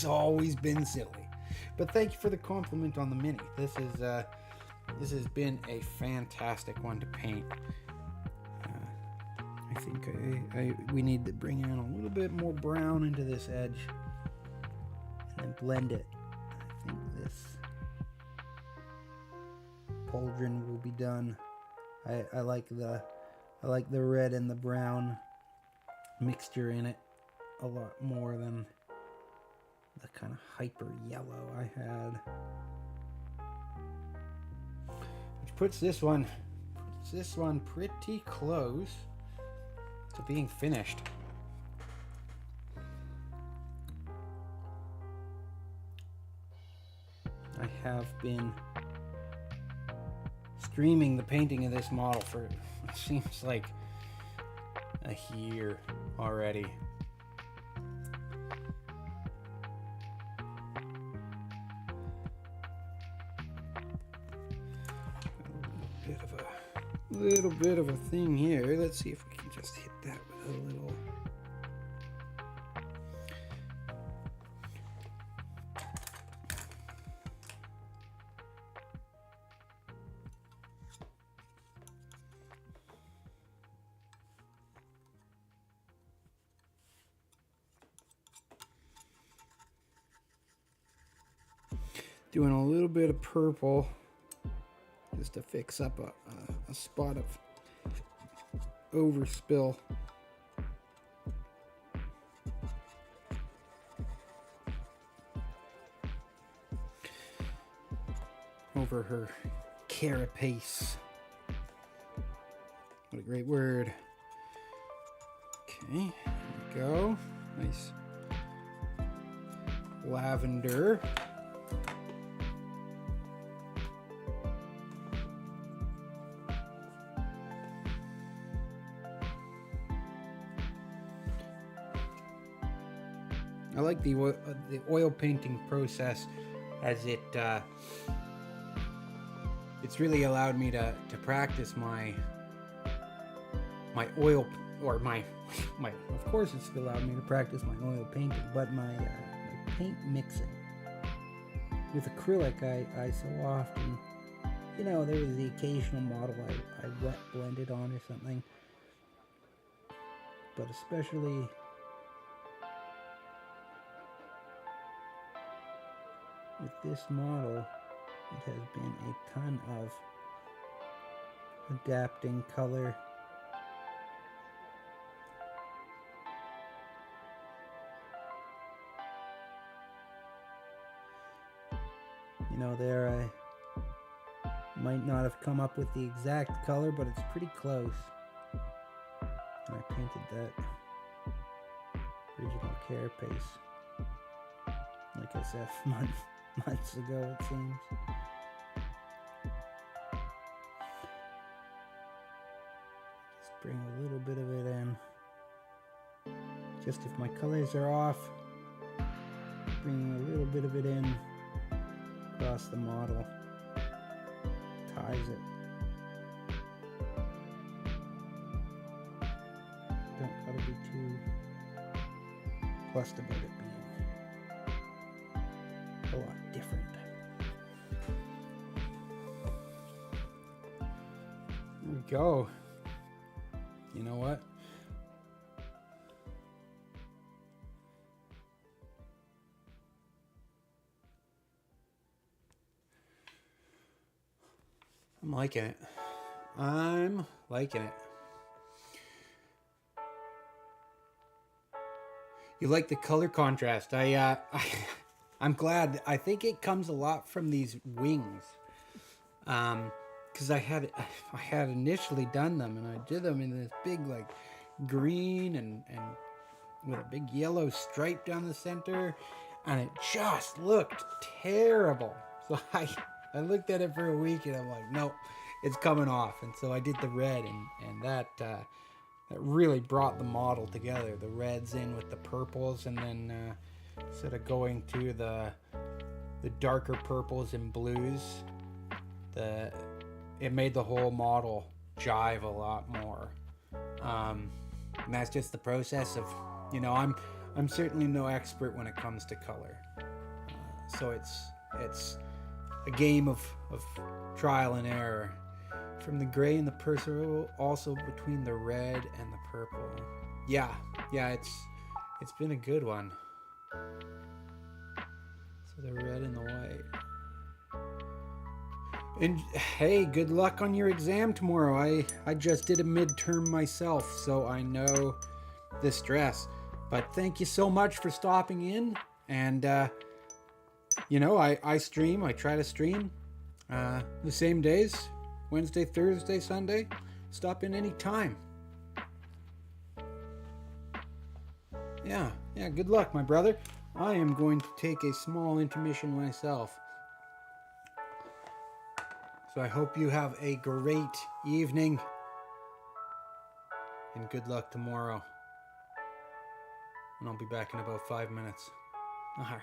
always been silly. But thank you for the compliment on the mini. This has been a fantastic one to paint. I think we need to bring in a little bit more brown into this edge and then blend it. I think this pauldron will be done. I like the red and the brown mixture in it a lot more than the kind of hyper yellow I had. Which puts this one pretty close to being finished. I have been streaming the painting of this model for, it seems like, a year already. Little bit of a thing here. Let's see if we can just hit that with a little. Doing a little bit of purple just to fix up a spot of overspill. Over her carapace. What a great word. Okay, there we go. Nice lavender. I like the oil painting process, as it's really allowed me to practice my oil, or my of course it's allowed me to practice my oil painting, but my paint mixing. With acrylic, I so often, there was the occasional model I wet blended on or something, but especially with this model, it has been a ton of adapting color. There I might not have come up with the exact color, but it's pretty close. And I painted that original carapace, like I said, months ago, it seems. Just bring a little bit of it in. Just if my colors are off, bringing a little bit of it in across the model ties it. Don't gotta be too fussed about it being a lot different. There we go. You know what? I'm liking it. I'm liking it. You like the color contrast. I'm glad. I think it comes a lot from these wings. Because I had initially done them, and I did them in this big like green and with a big yellow stripe down the center, and it just looked terrible. So I looked at it for a week, and I'm like, nope, it's coming off. And so I did the red, and that really brought the model together. The reds in with the purples, and then instead of going to the darker purples and blues, it made the whole model jive a lot more. And that's just the process of, I'm certainly no expert when it comes to color. So it's a game of trial and error. From the gray and the purple, also between the red and the purple. Yeah, it's been a good one. So the red and the white. And hey, good luck on your exam tomorrow. I just did a midterm myself, so I know the stress. But thank you so much for stopping in. And I stream. I try to stream the same days. Wednesday, Thursday, Sunday. Stop in any time. Yeah, good luck, my brother. I am going to take a small intermission myself. So I hope you have a great evening. And good luck tomorrow. And I'll be back in about 5 minutes. All right.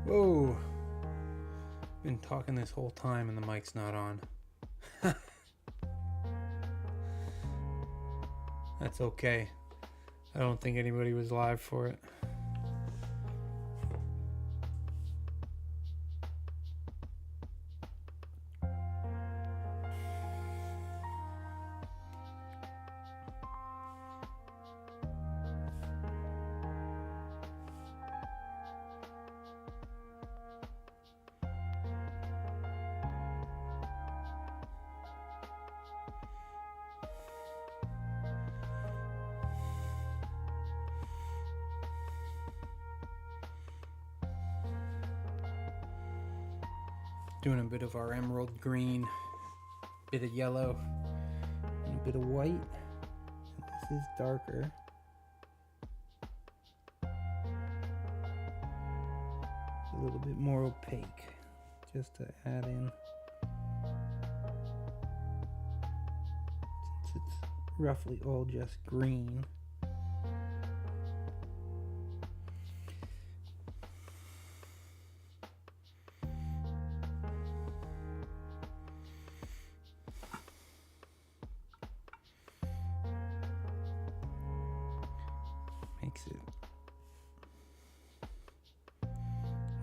Whoa. Been talking this whole time and the mic's not on. That's okay. I don't think anybody was live for it. Doing a bit of our emerald green, bit of yellow, and a bit of white. This is darker. A little bit more opaque, just to add in. Since it's roughly all just green. Makes it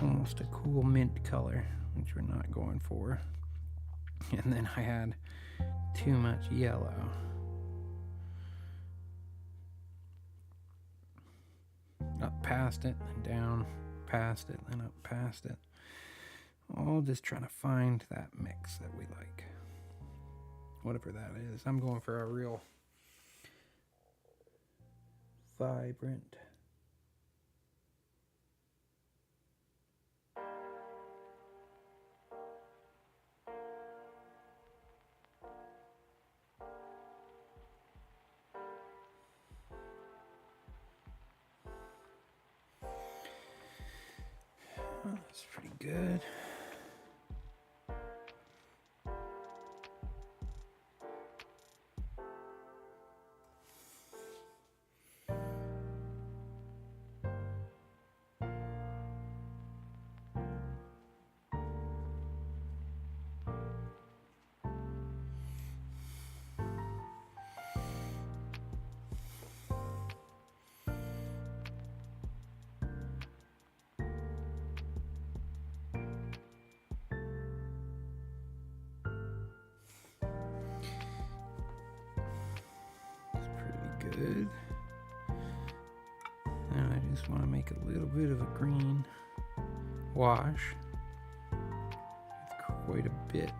almost a cool mint color, which we're not going for. And then I had too much yellow. Up past it, then down, past it, then up past it. All just trying to find that mix that we like. Whatever that is. I'm going for a real vibrant. Oh, that's pretty good. Good. Now I just want to make a little bit of a green wash with quite a bit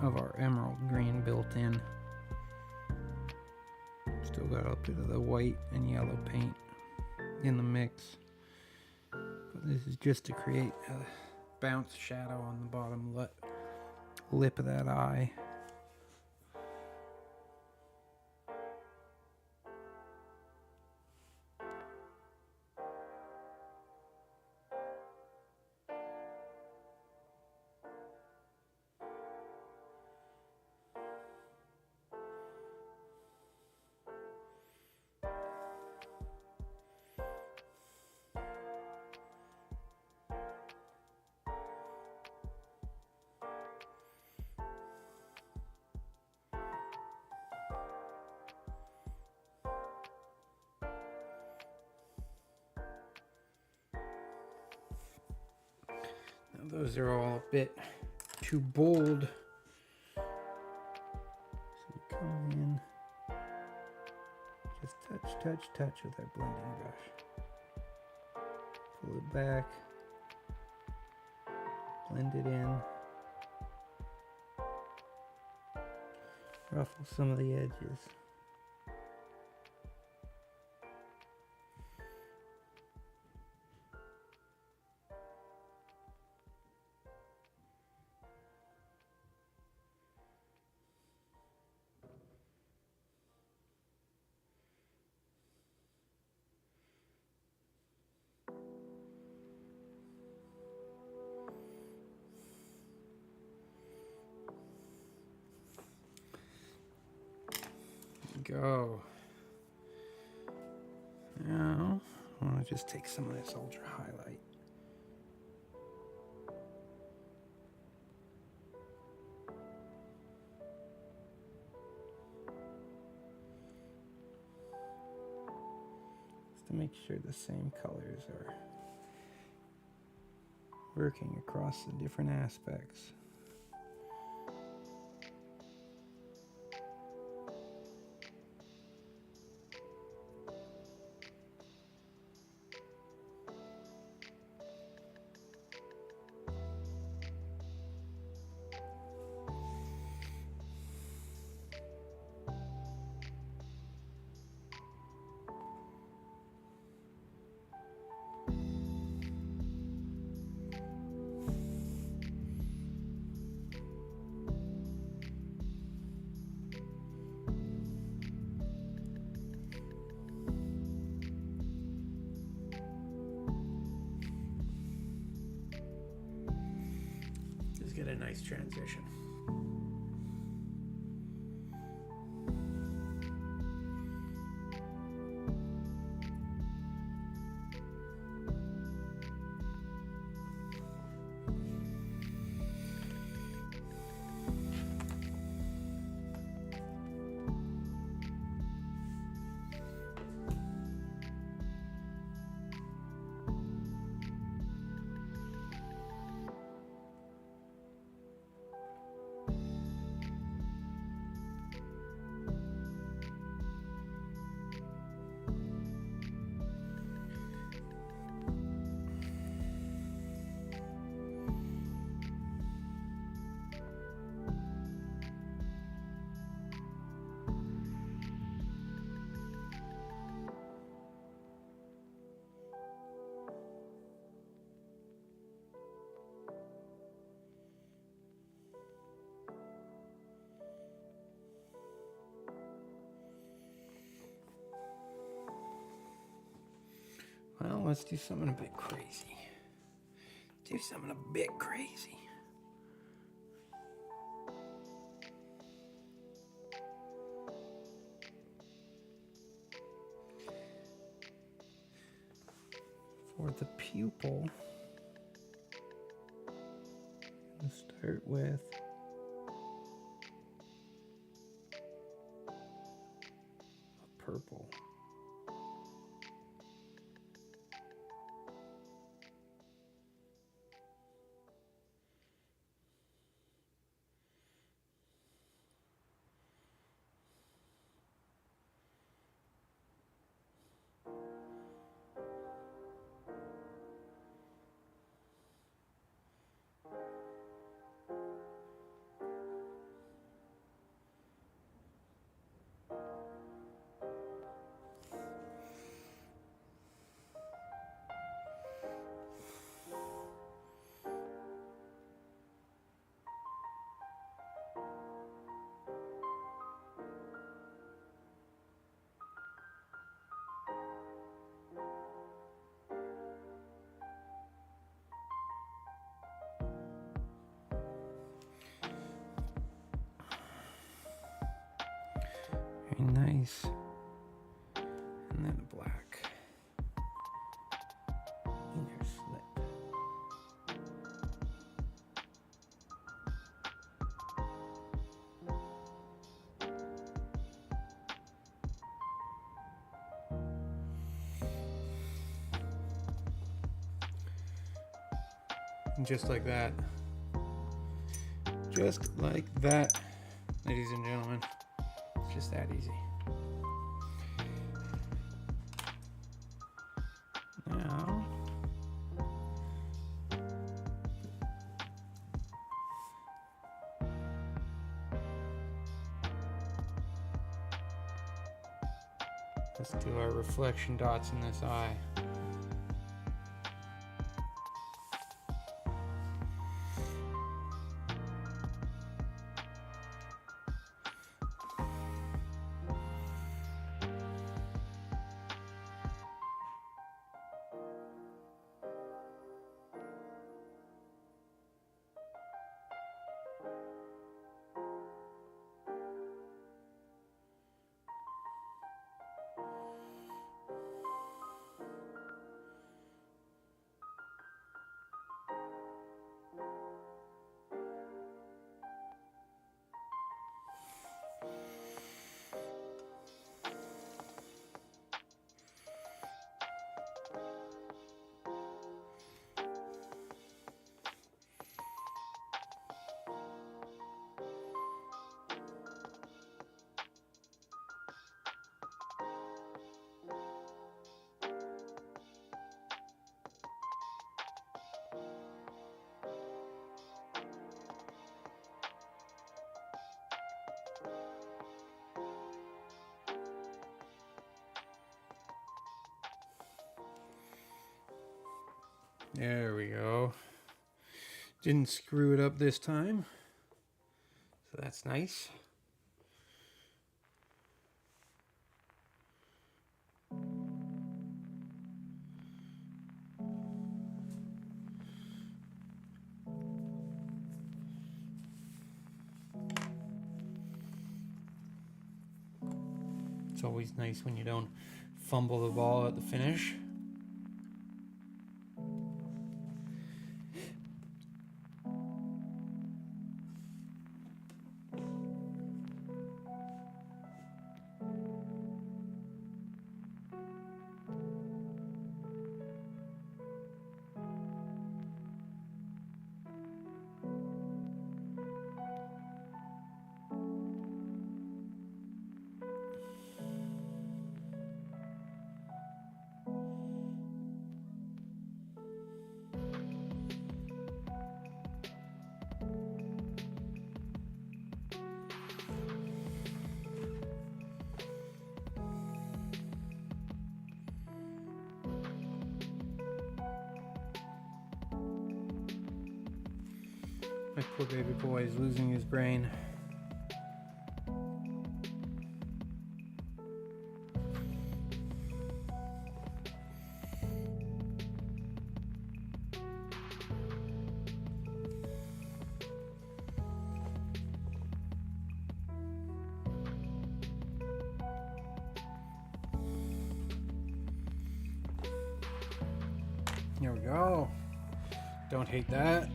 of our emerald green built in, just Still got a bit of the white and yellow paint in the mix. But this is just to create a bounce shadow on the bottom lip of that eye. Now those are all a bit too bold. So we come in, just touch with our blending brush. Pull it back, blend it in, ruffle some of the edges. Go. Now, I want to just take some of this ultra highlight. Just to make sure the same colors are working across the different aspects. Get a nice transition. Well, let's do something a bit crazy. Do something a bit crazy. For the pupil, we'll start with a purple. nice. And then a black inner slit. And just like that. Just like that, ladies and gentlemen. It's just that easy. Now, let's do our reflection dots in this eye. There we go. Didn't screw it up this time. So that's nice. It's always nice when you don't fumble the ball at the finish. My poor baby boy is losing his brain. Here we go. Don't hate that.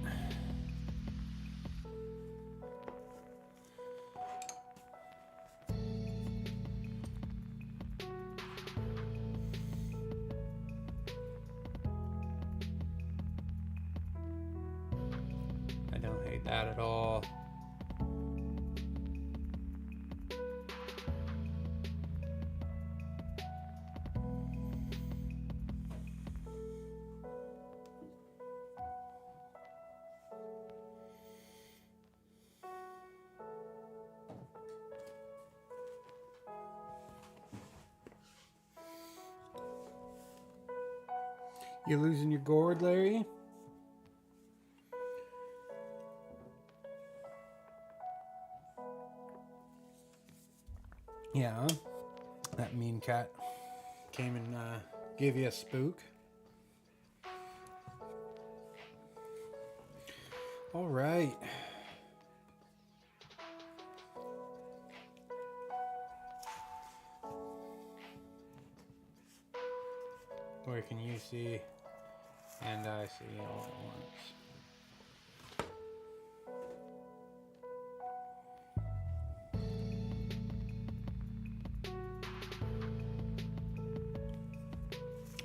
I don't hate that at all. You losing your gourd, Larry? Yeah, that mean cat came and gave you a spook. All right. can you see and I see all at once.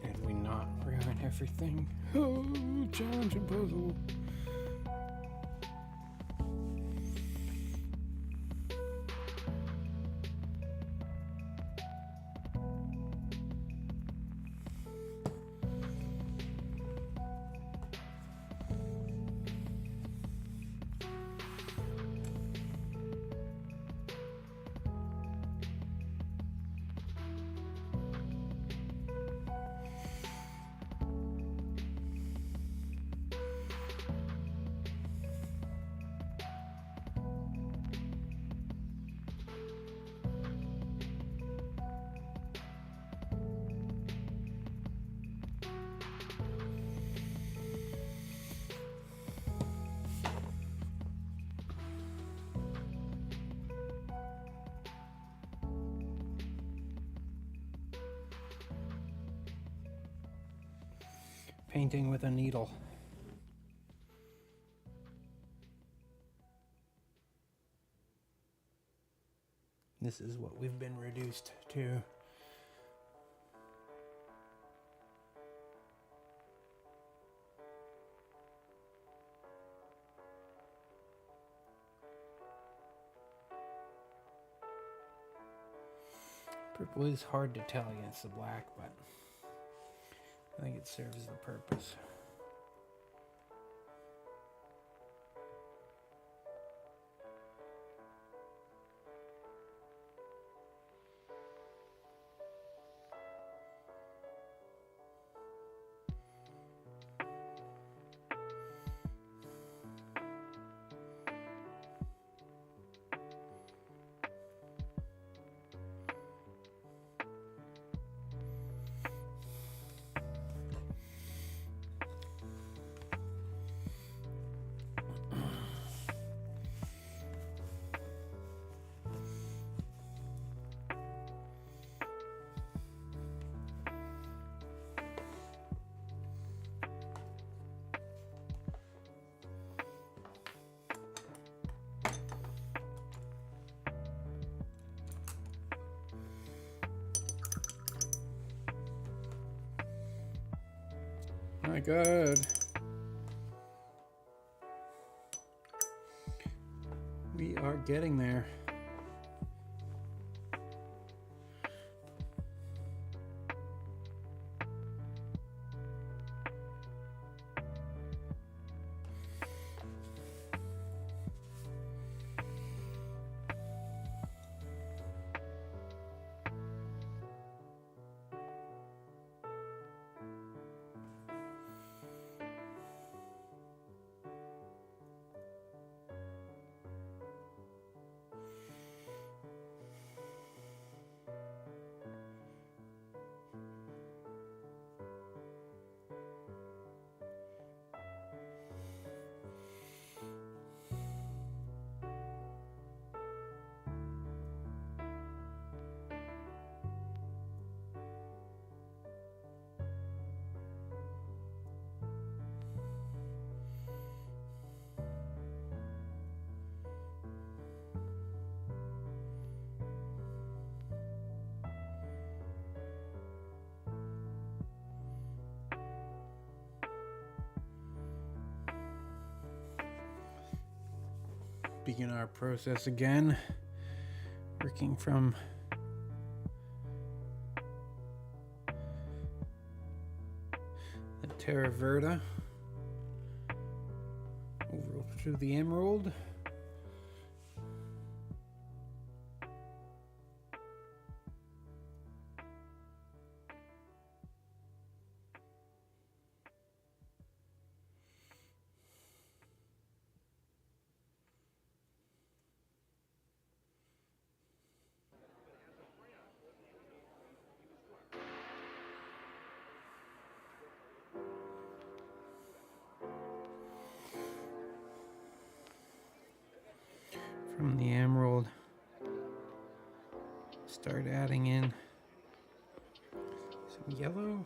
And we not ruin everything. Oh, challenge and puzzle. Painting with a needle. This is what we've been reduced to. Purple is hard to tell against the black, but I think it serves the purpose. My God. We are getting there. Begin our process again, working from the Terra Verda over to the Emerald. From the emerald, start adding in some yellow.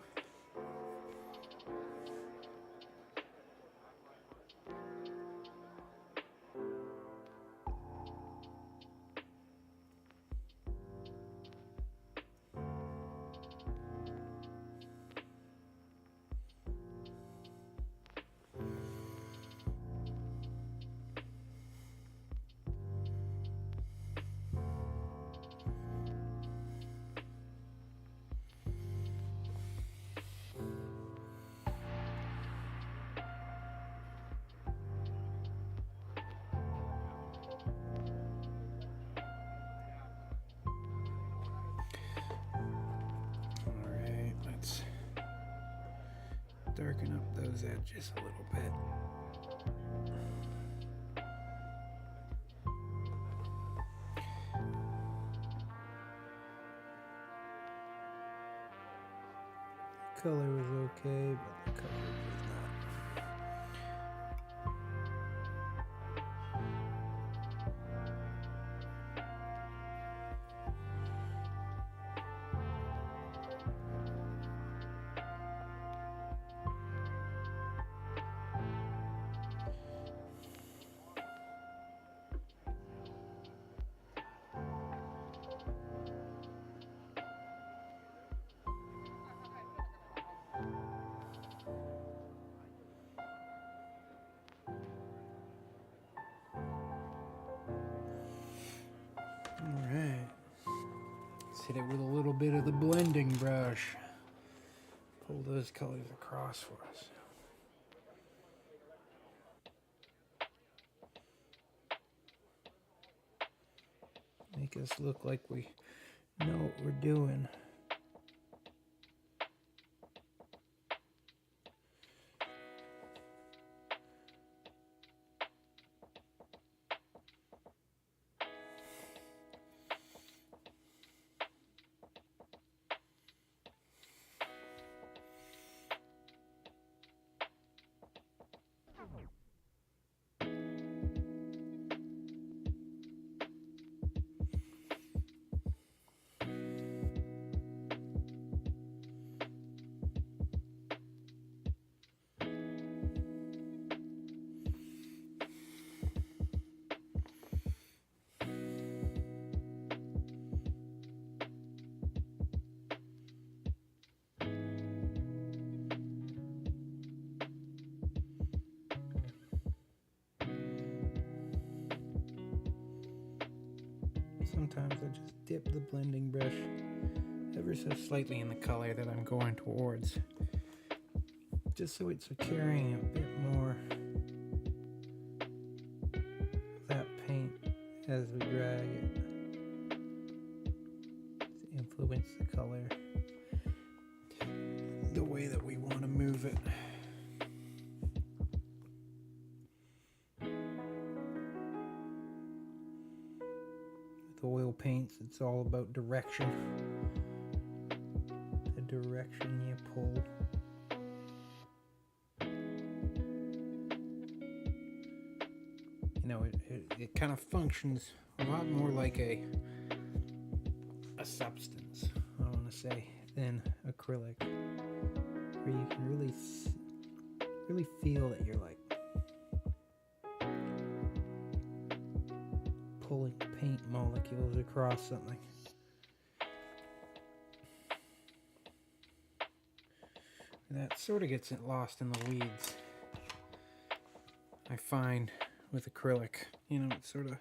darken up those edges a little bit. The color was okay, but the color was not. Alright, let's hit it with a little bit of the blending brush. Pull those colors across for us. Make us look like we know what we're doing. Sometimes I just dip the blending brush ever so slightly in the color that I'm going towards, just so it's carrying a bit more of that paint as we drag it to influence the color the way that we want to move it. Oil paints, it's all about direction. The direction you pull. You know, it kind of functions a lot more like a substance, I want to say, than acrylic, where you can really feel that you're like pulling paint molecules across something. And that sort of gets it lost in the weeds, I find, with acrylic. You know, it's sort of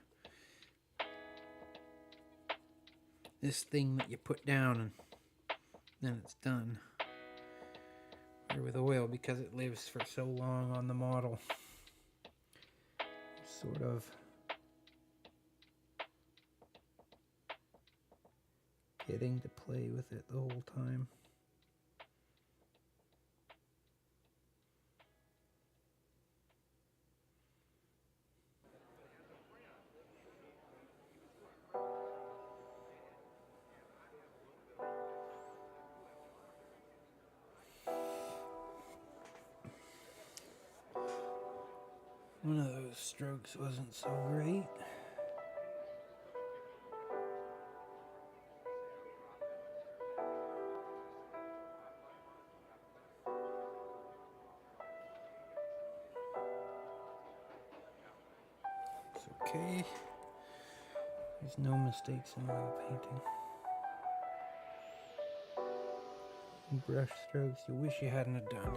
this thing that you put down and then it's done. Or with oil, because it lives for so long on the model, sort of getting to play with it the whole time. One of those strokes wasn't so great. It's okay. There's no mistakes in oil painting. Brush strokes you wish you hadn't have done.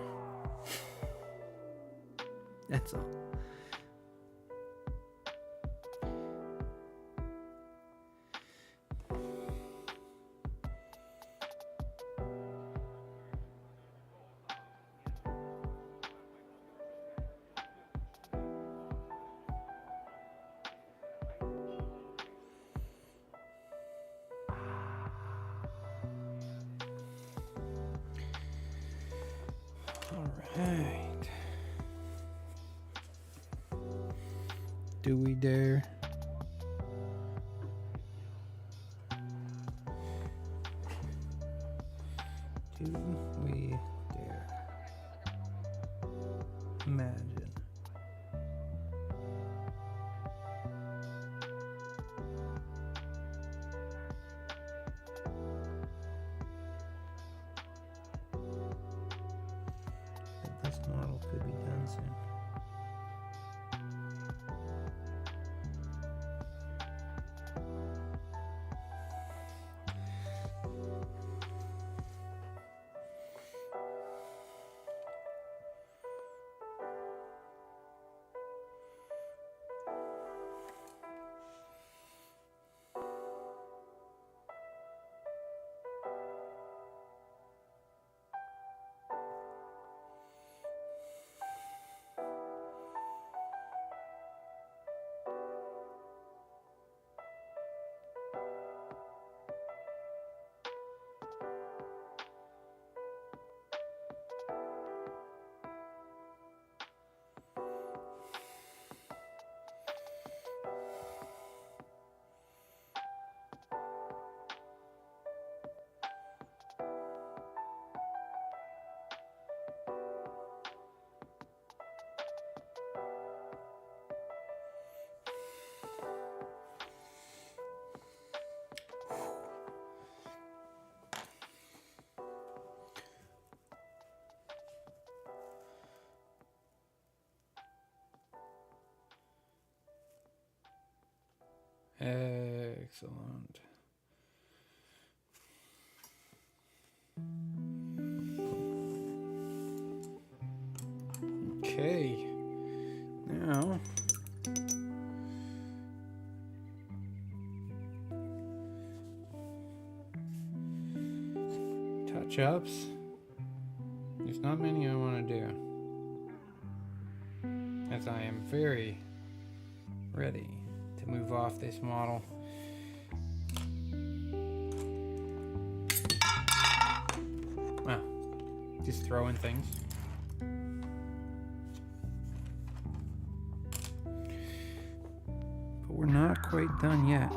That's all. All right. Do we dare? Do we dare? Imagine. That this model could be done soon. Excellent. Okay. Now touch-ups. There's not many I want to do, as I am very ready to move off this model. Well, just throwing things. But we're not quite done yet.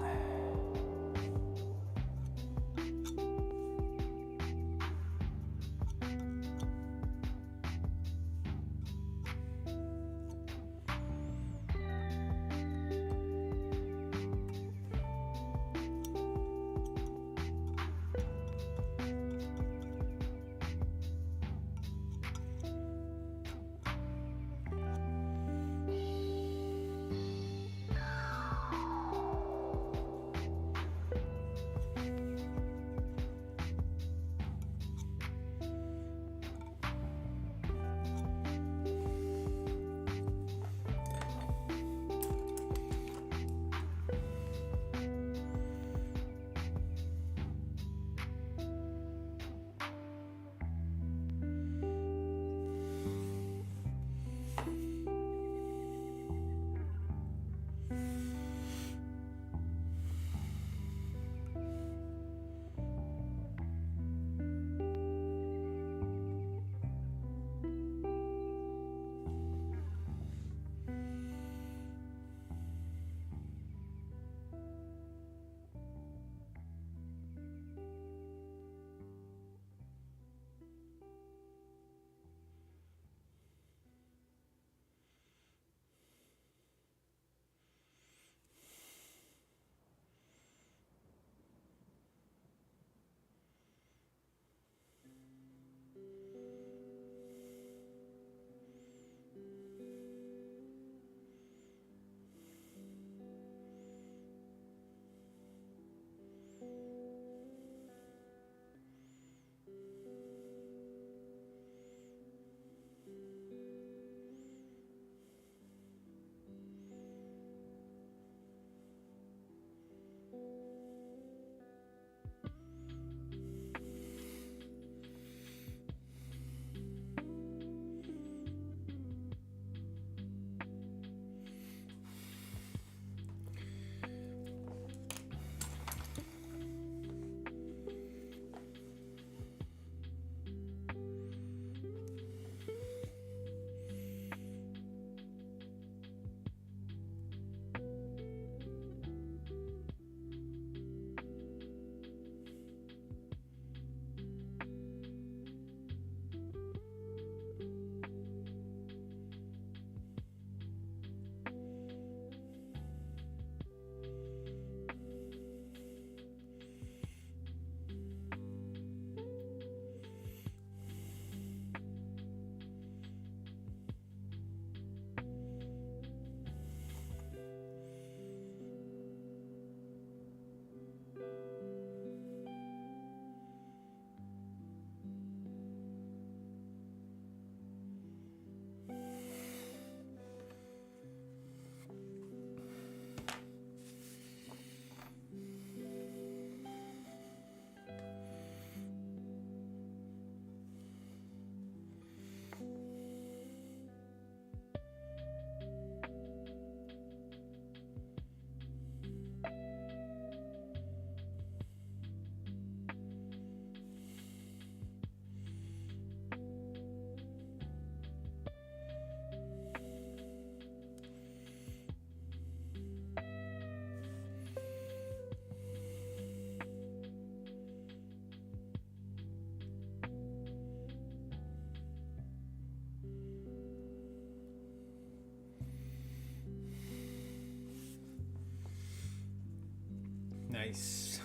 Nice.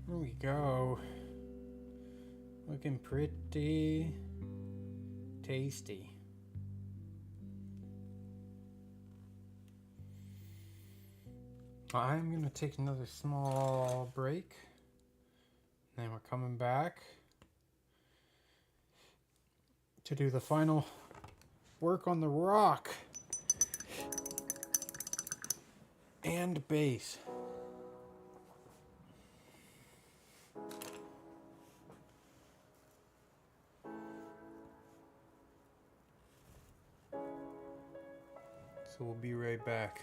There we go. Looking pretty tasty. I'm gonna take another small break. Then we're coming back to do the final work on the rock and base. So we'll be right back.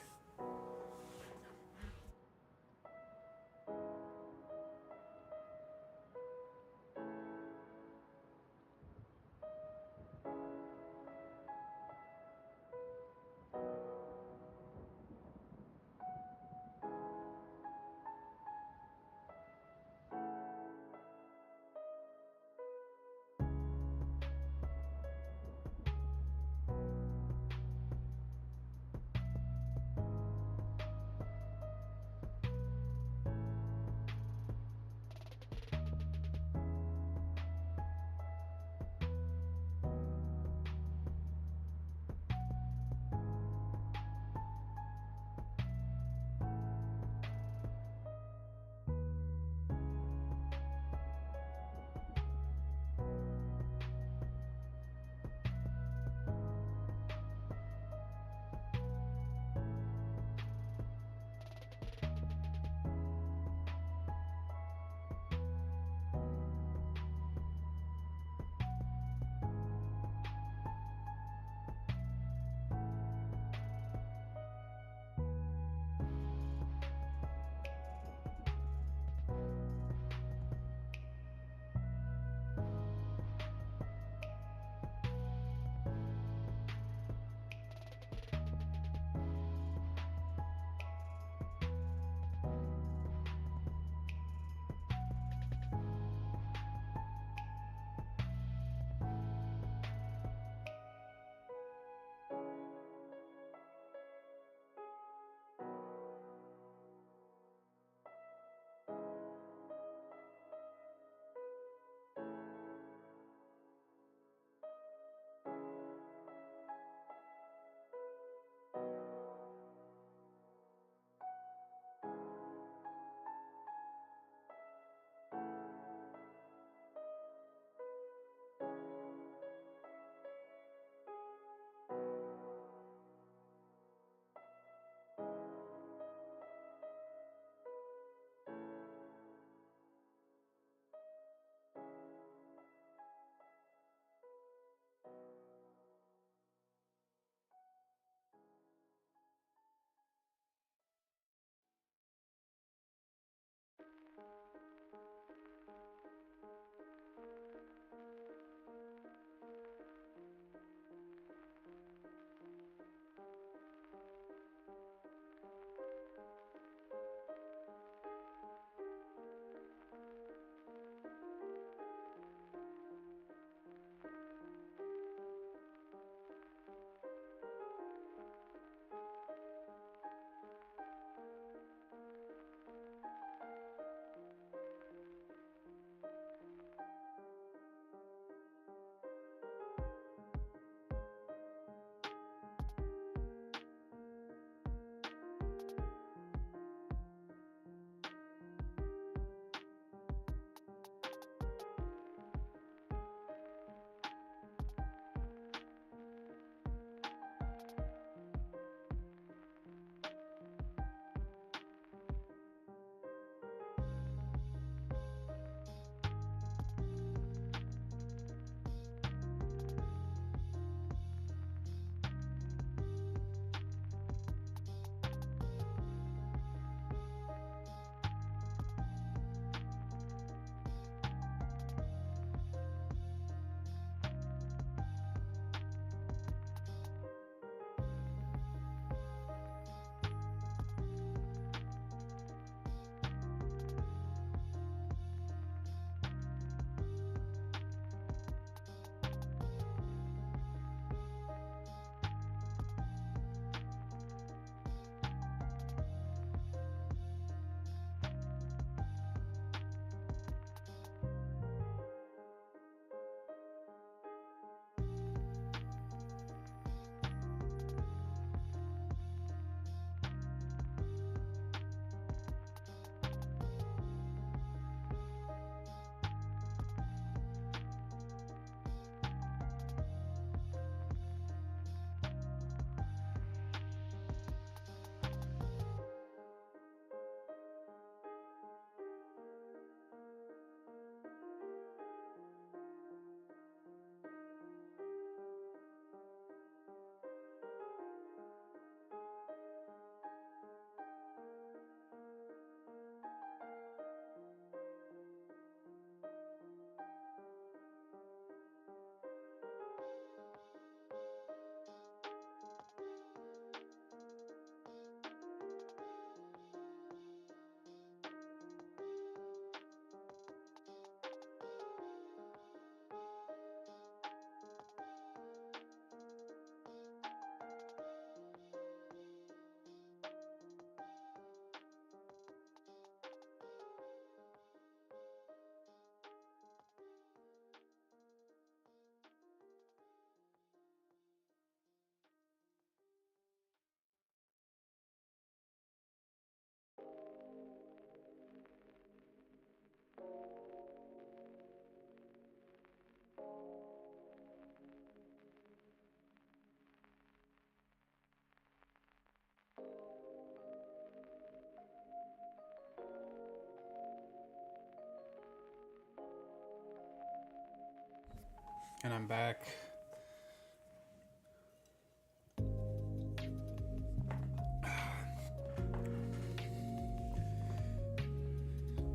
And I'm back.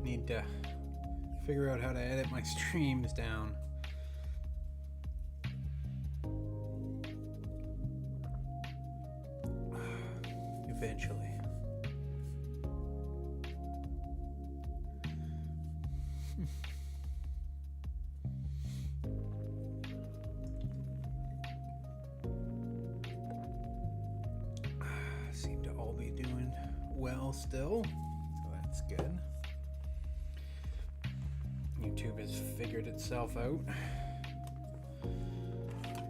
Need to figure out how to edit my streams down. Eventually. Seem to all be doing well still, so that's good. YouTube has figured itself out.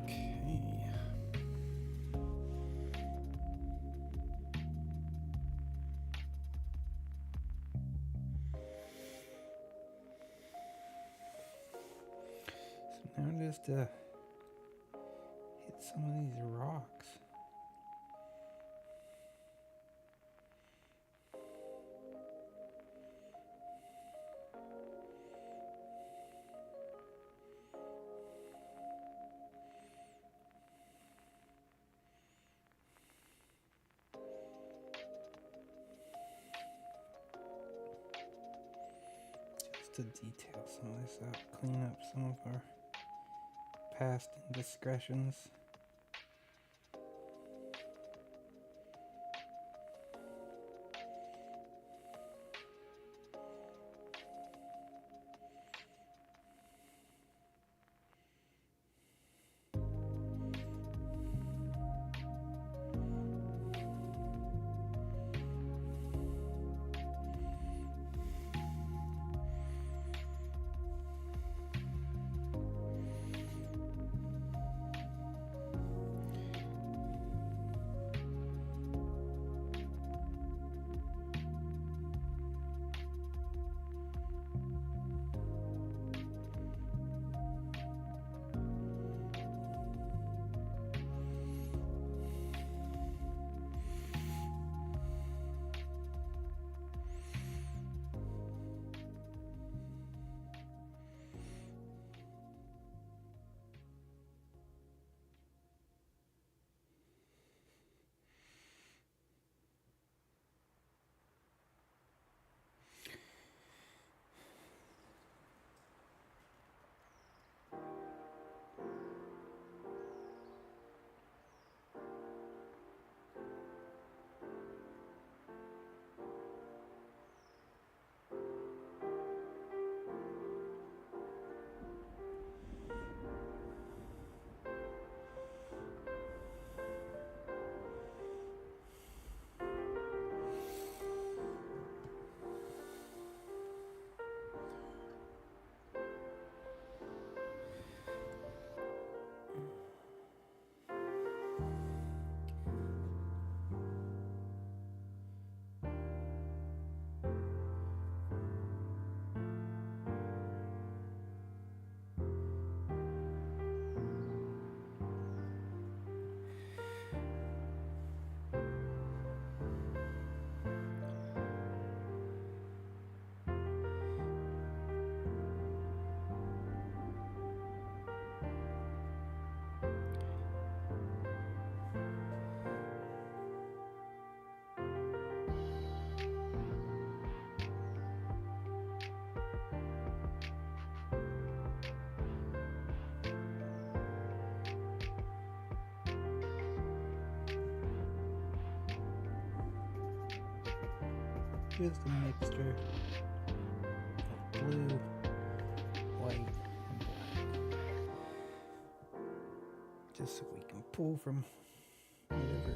Okay. So now just hit some of these rocks. To detail some of this out, clean up some of our past indiscretions. Just a mixture of blue, white, and black. Just so we can pull from whatever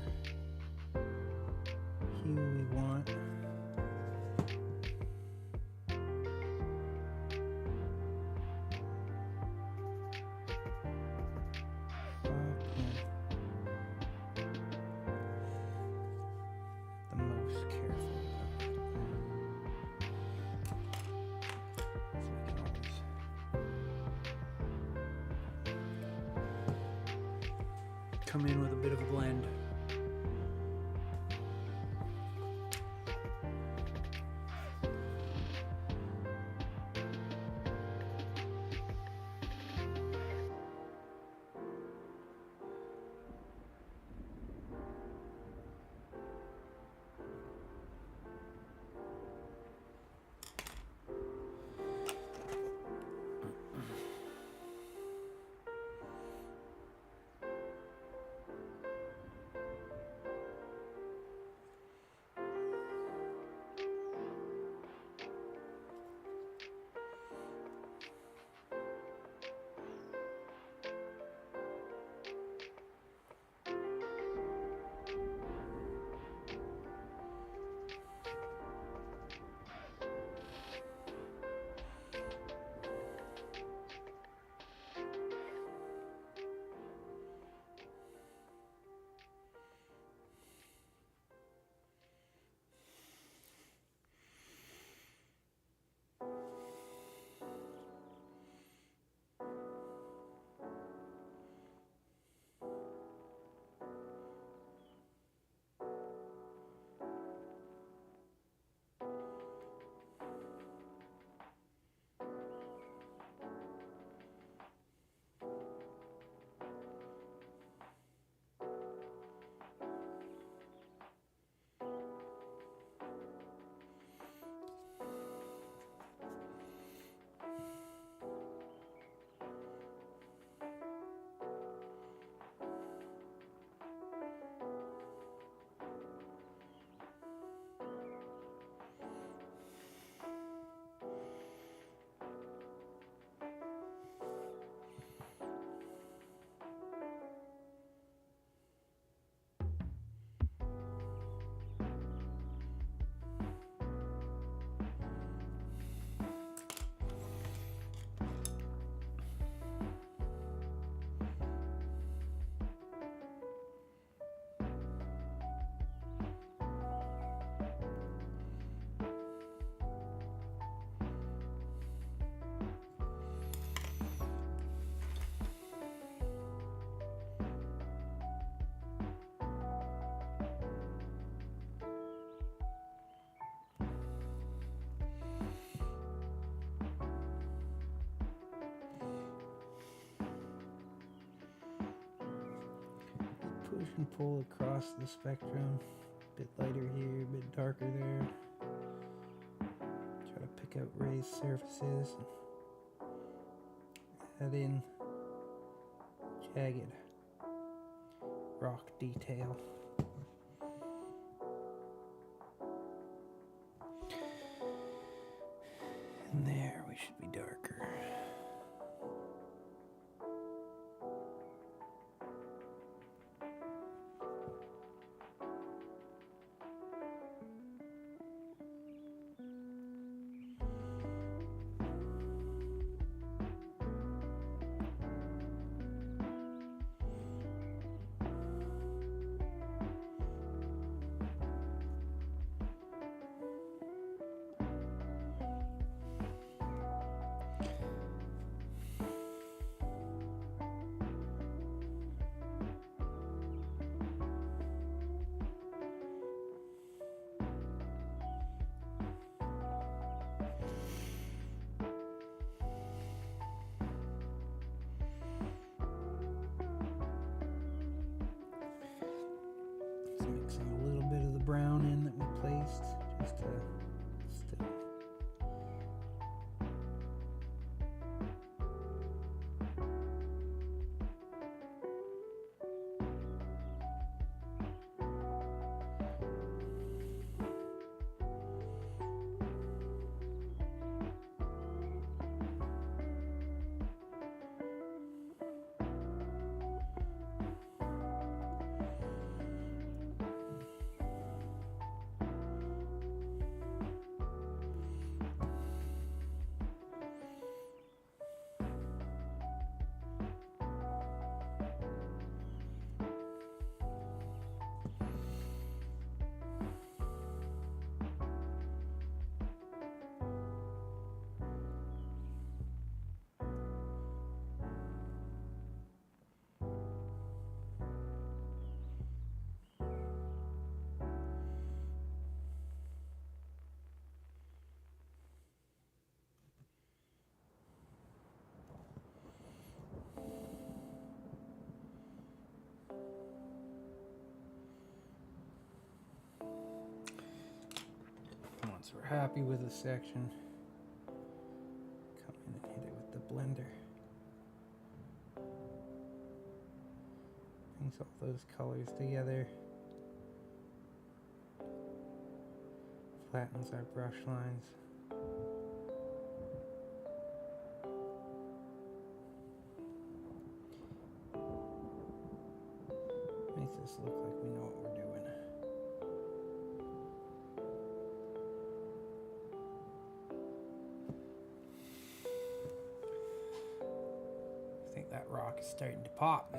hue we want. The most careful. Come in with a bit of a blend. push and pull across the spectrum. A bit lighter here, a bit darker there. Try to pick out raised surfaces. Add in jagged rock detail. And there we should be darker. Mixing a little bit of the brown in that we placed just to still. Once we're happy with a section, come in and hit it with the blender. Brings all those colors together. Flattens our brush lines. Makes us look like we know what we're doing. I think that rock is starting to pop.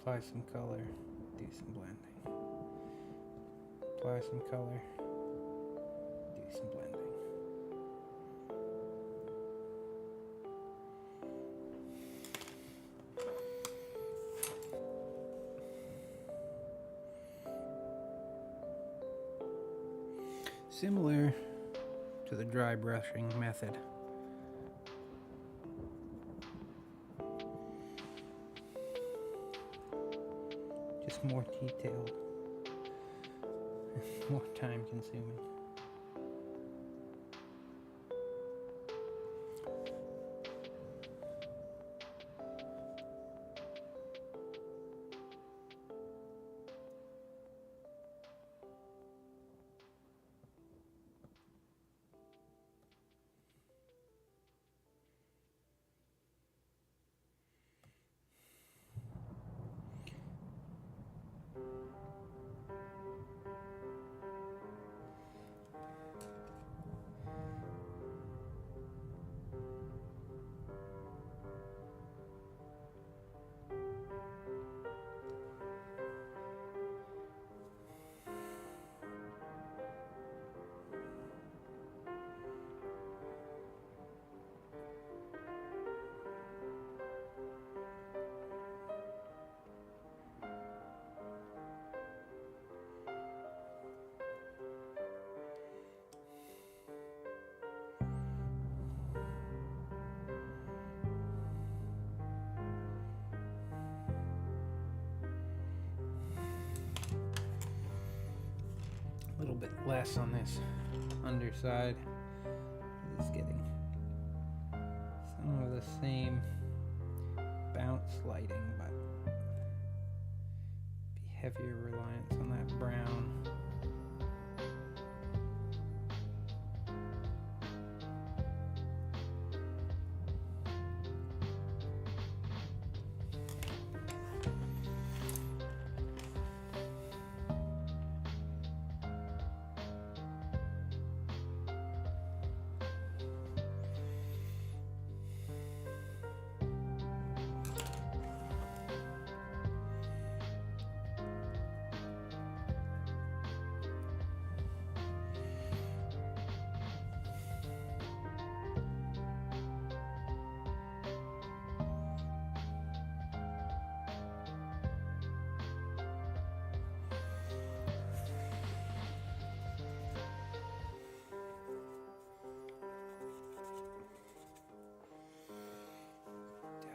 Apply some color, do some blending. Apply some color, do some blending. Similar to the dry brushing method, more detailed, more time consuming. A little bit less on this underside. It's getting some of the same bounce lighting, but be heavier reliance on that brown.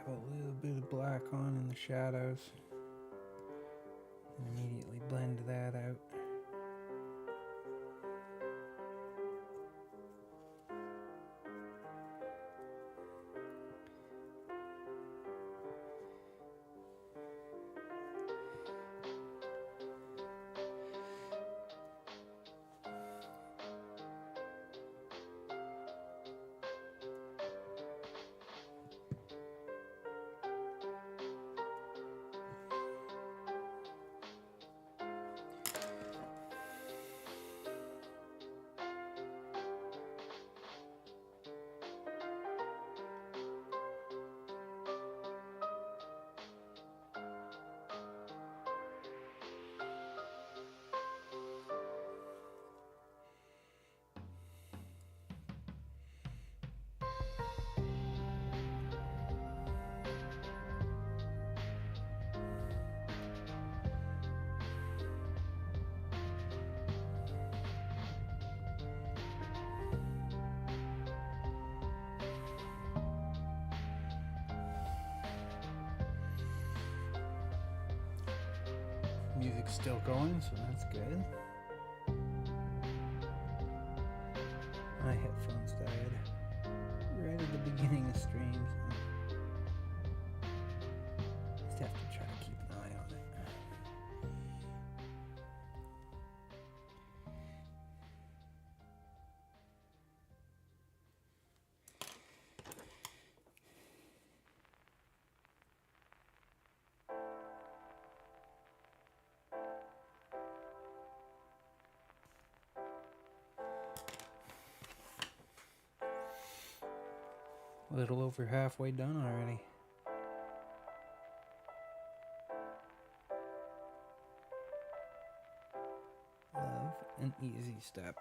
A little bit of black on in the shadows and immediately blend that out. Music's still going, so that's good. My headphones died right at the beginning of streams. Just have to try to keep an eye on it. A little over halfway done already. Love an easy step.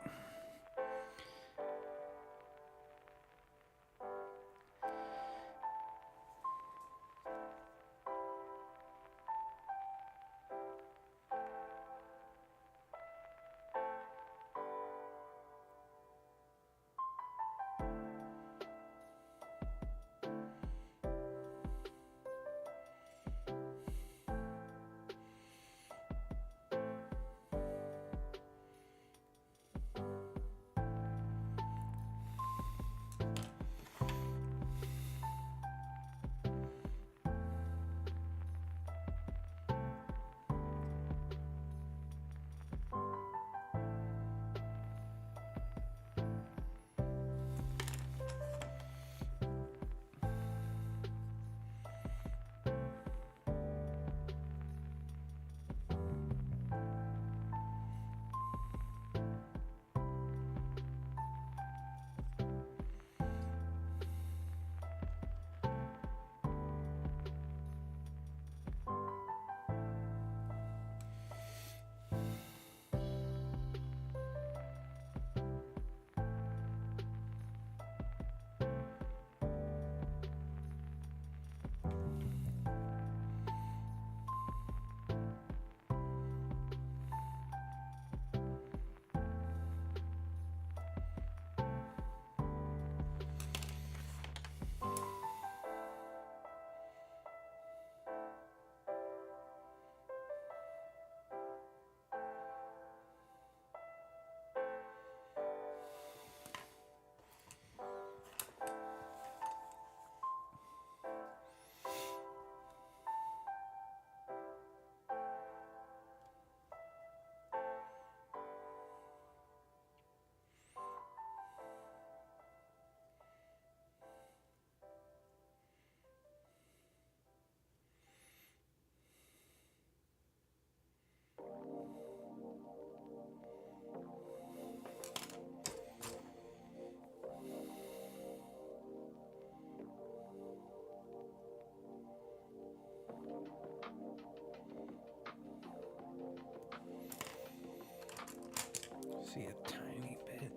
See a tiny bit.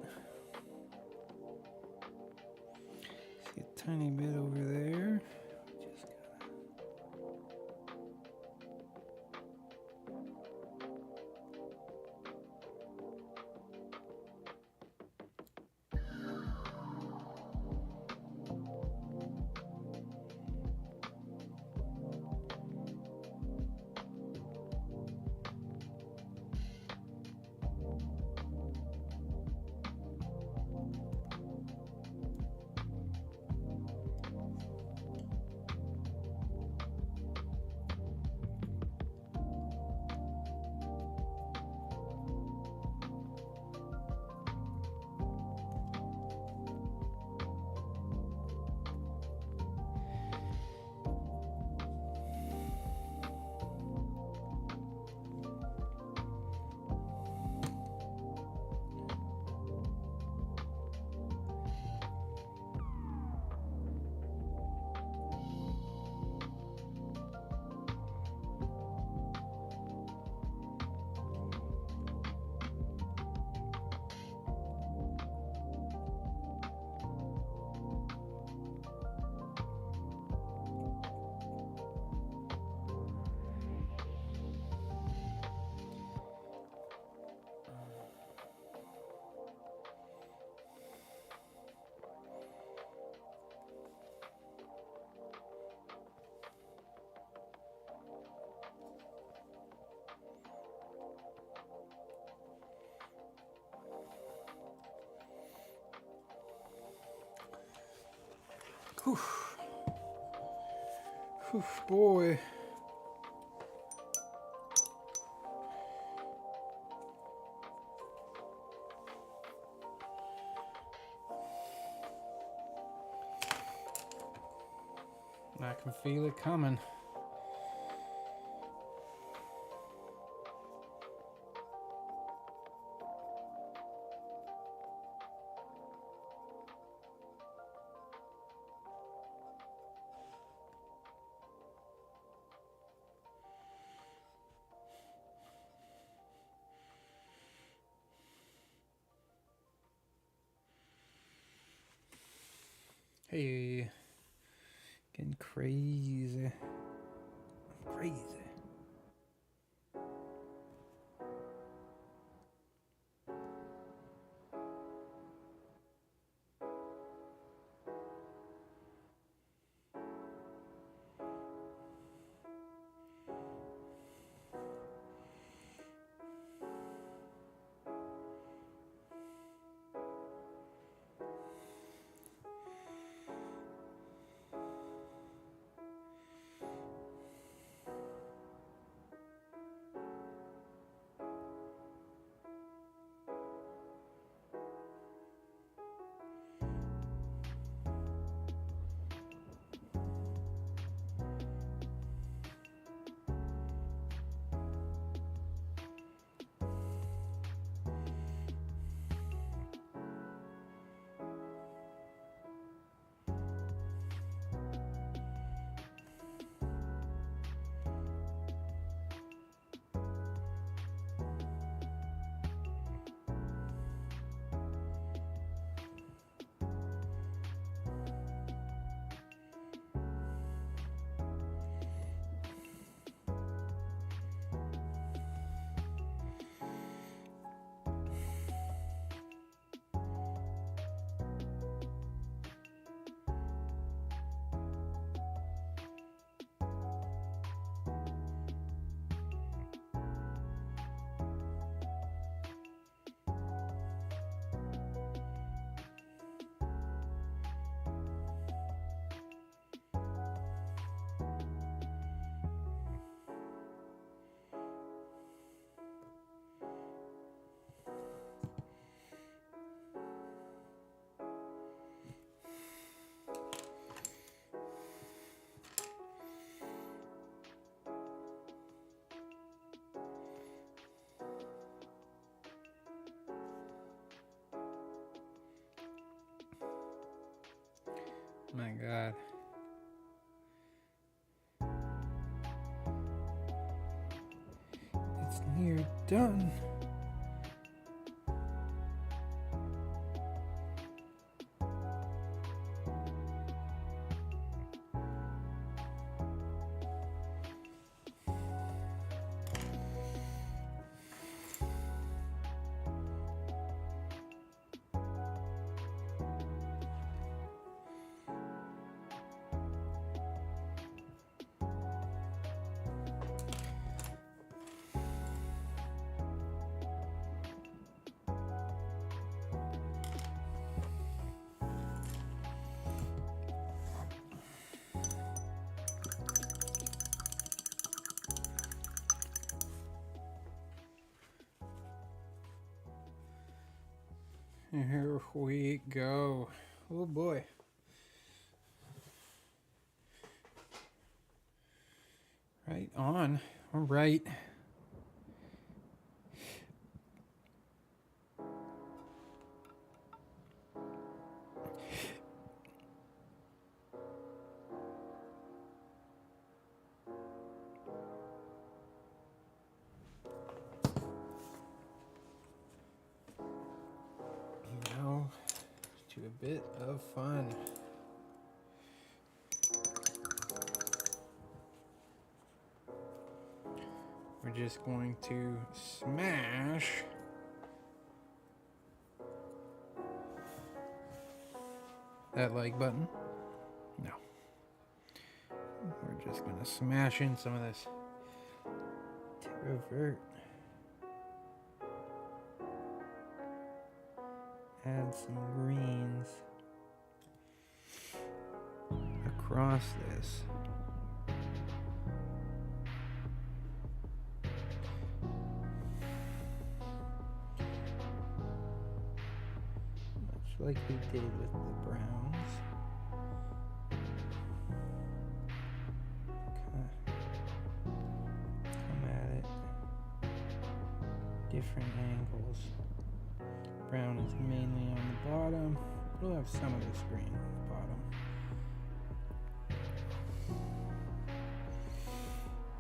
See a tiny bit over there. Just oof. Oof, boy. I can feel it coming. Hey, getting crazy. Crazy. My God. It's near done. Here we go. Oh boy. Right on. All right. Now to a bit of fun. We're just going to smash that like button. No. We're just going to smash in some of this Terravert. Add some greens across this. Much like we did with the browns. Come at it. Different angles. Brown is mainly on the bottom. We'll have some of this green on the bottom.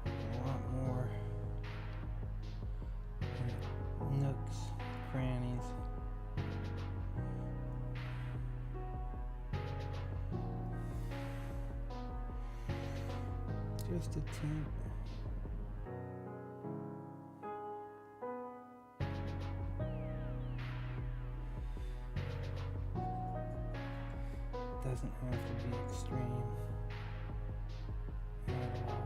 A lot more nooks, crannies. Just a tint. Doesn't have to be extreme at all.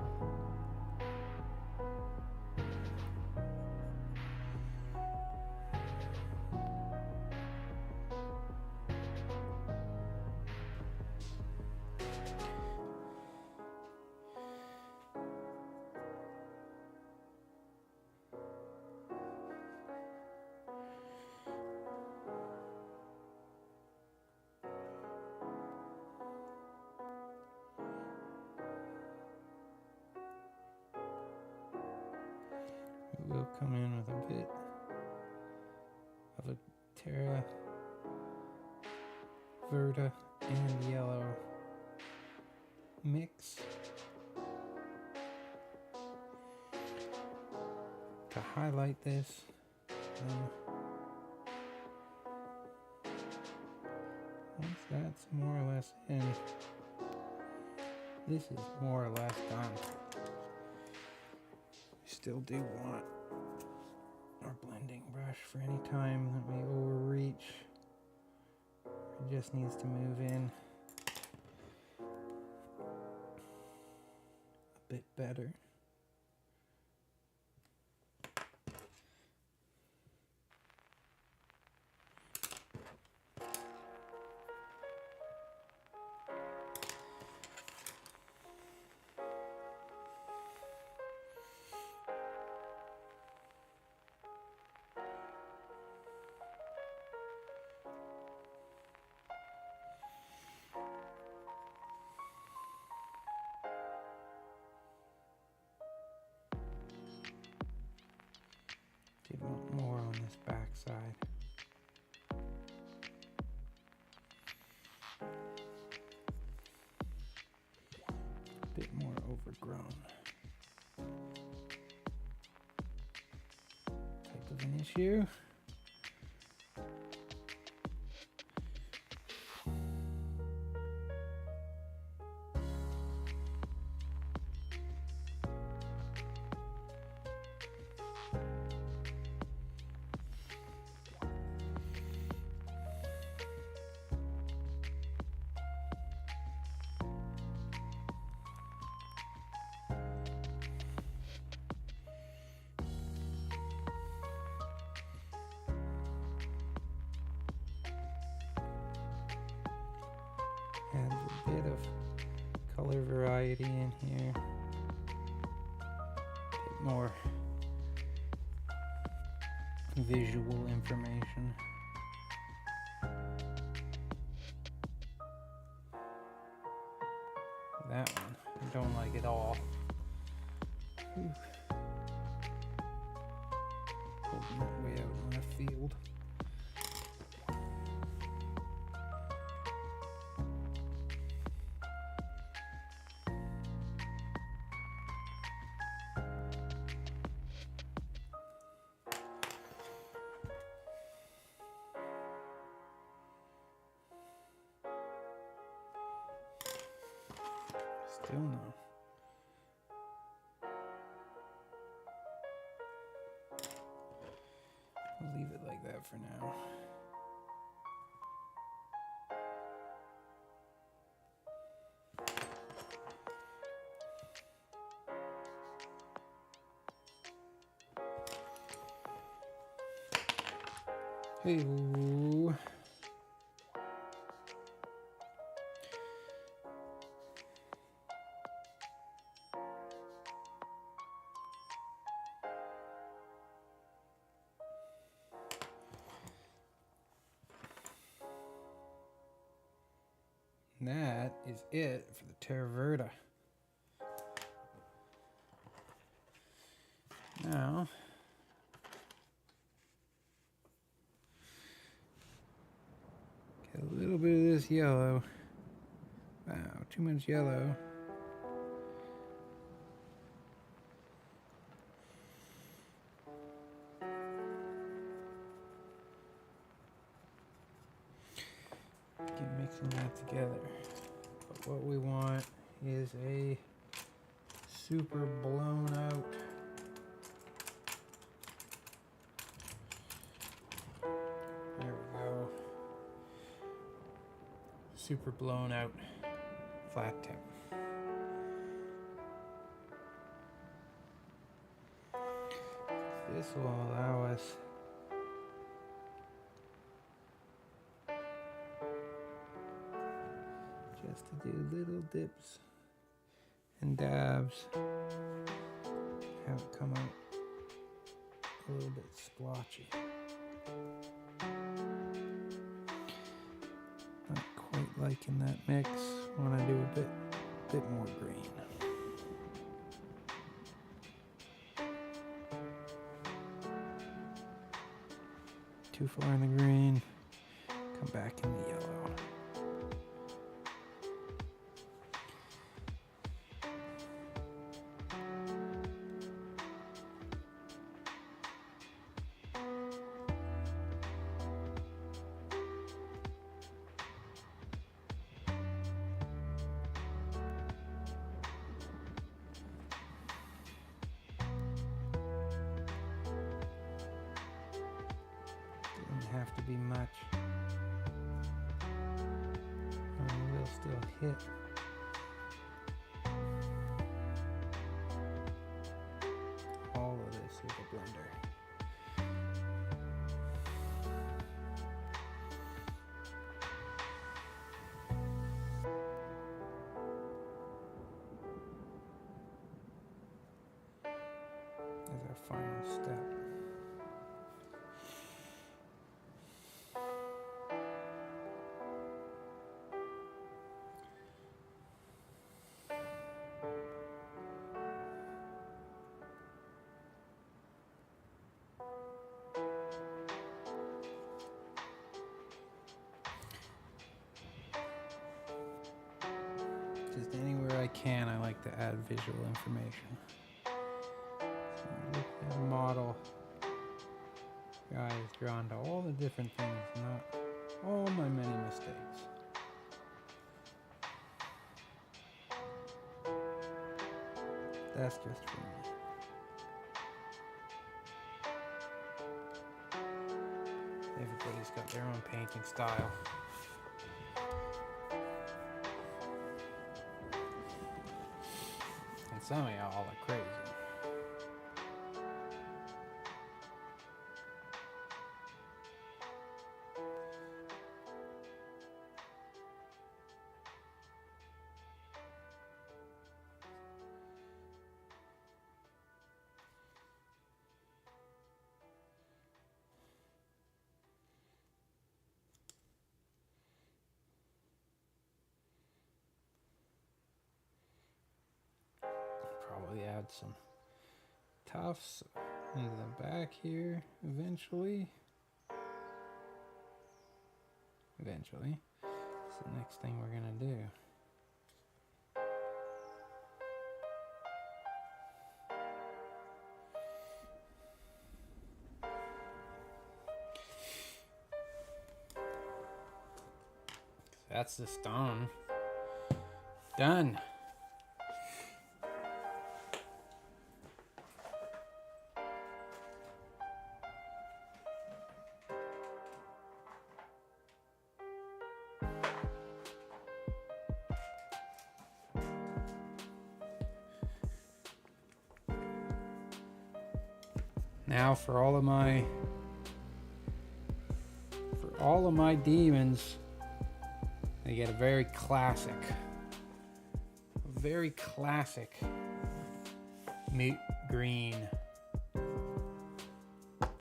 We'll come in with a bit of a Terra Verta and yellow mix to highlight this. Once that's more or less in, this is more or less done. We still do want our blending brush for any time that we overreach. It just needs to move in a bit better. Did want more on this back side. A bit more overgrown. Type of an issue. Adds a bit of color variety in here. A bit more visual information. that one. I don't like it all. Oof. Holding that way out in left field. Still no. I'll leave it like that for now. Hey-oo. That is it for the Terra Verta. Now, get a little bit of this yellow. Wow, too much yellow. Keep mixing that together. But what we want is a super blown out super blown out flat tip. This will allow us just to do little dips and dabs, have it come out a little bit splotchy. Not quite liking that mix. Want to do a bit more green. Too far in the green, come back in the yellow. Have to be much. We'll still hit. All of this with a blender. As our final step. Just anywhere I can, I like to add visual information. So look at a model. Guy is drawn to all the different things, not all my many mistakes. That's just for me. Everybody's got their own painting style. And some of y'all are crazy. add some tufts into the back here eventually. It's the next thing we're gonna do. That's the stone. Done. Now for all of my demons, they get a very classic moot green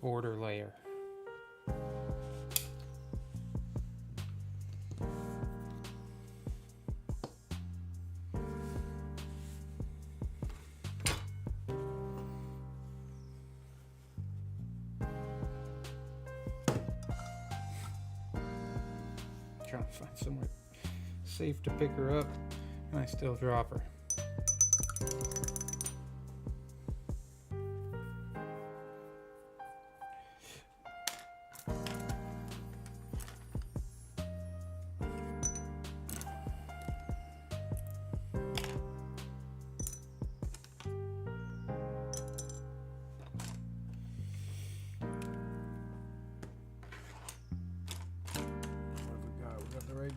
border layer. Trying to find somewhere safe to pick her up, and I still drop her.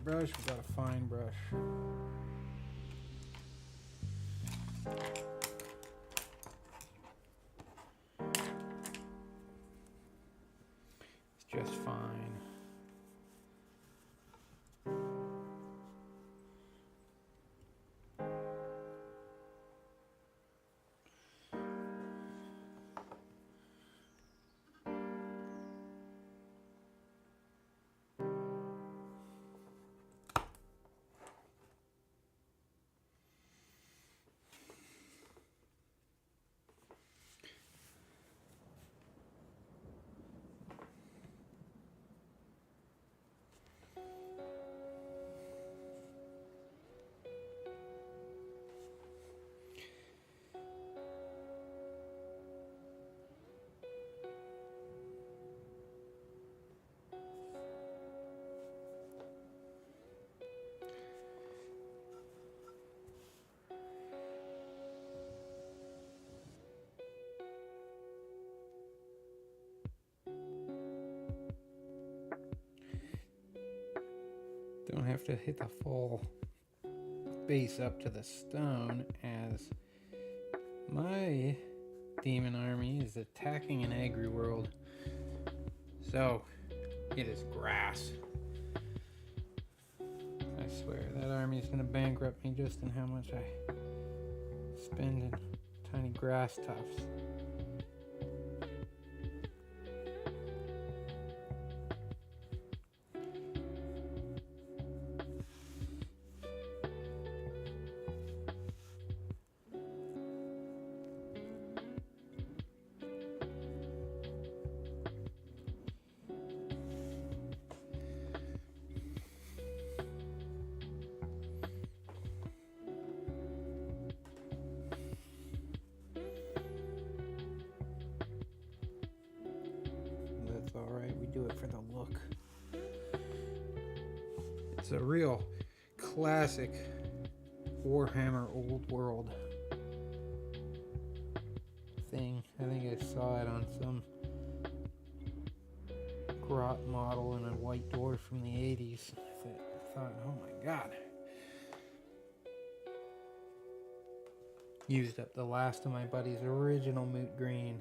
Brush, we got a fine brush. It's just fine. Don't have to hit the full base up to the stone, as my demon army is attacking an agri world. So it is grass. I swear that army is going to bankrupt me just in how much I spend in tiny grass tufts. Alright, we do it for the look. It's a real classic Warhammer Old World thing. I think I saw it on some grot model in a white dwarf from the 80s. I thought, oh my god. Used up the last of my buddy's original moot green.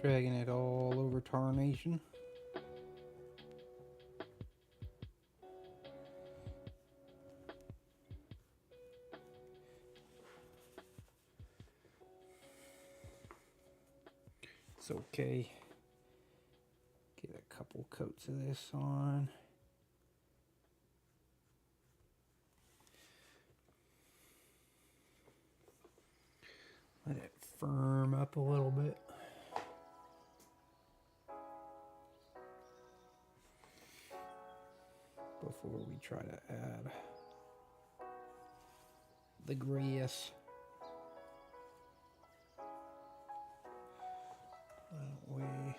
dragging it all over tarnation. It's okay. Get a couple coats of this on. Let it firm up a little bit. Before we try to add the grease. That way.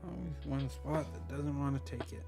Always one spot that doesn't want to take it.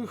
Whew.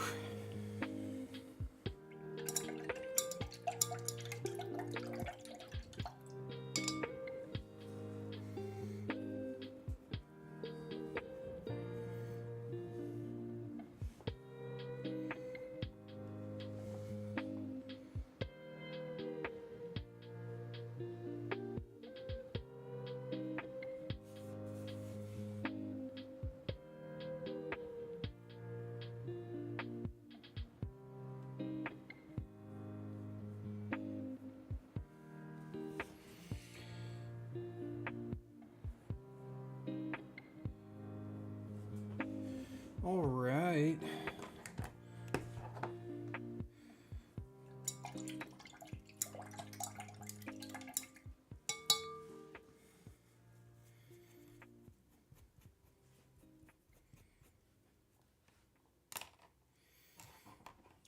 All right.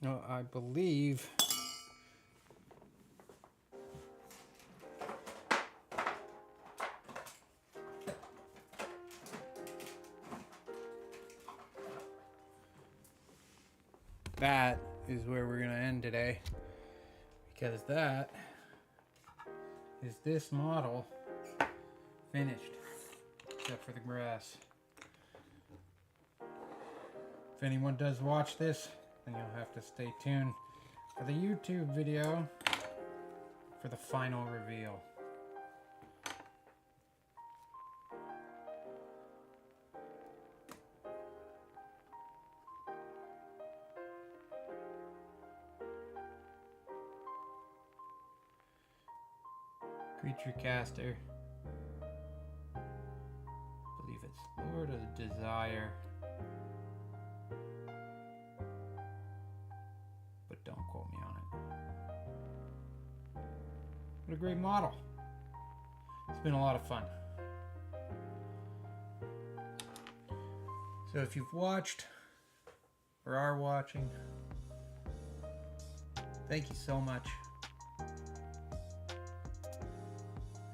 No, I believe that is where we're gonna end today, because that is this model finished, except for the grass. If anyone does watch this, then you'll have to stay tuned for the YouTube video for the final reveal. Creature caster. I believe it's Lord of Desire. But don't quote me on it. What a great model. It's been a lot of fun. So if you've watched or are watching, thank you so much.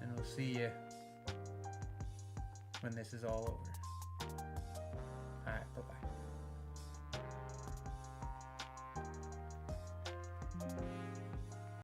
And we'll see you when this is all over.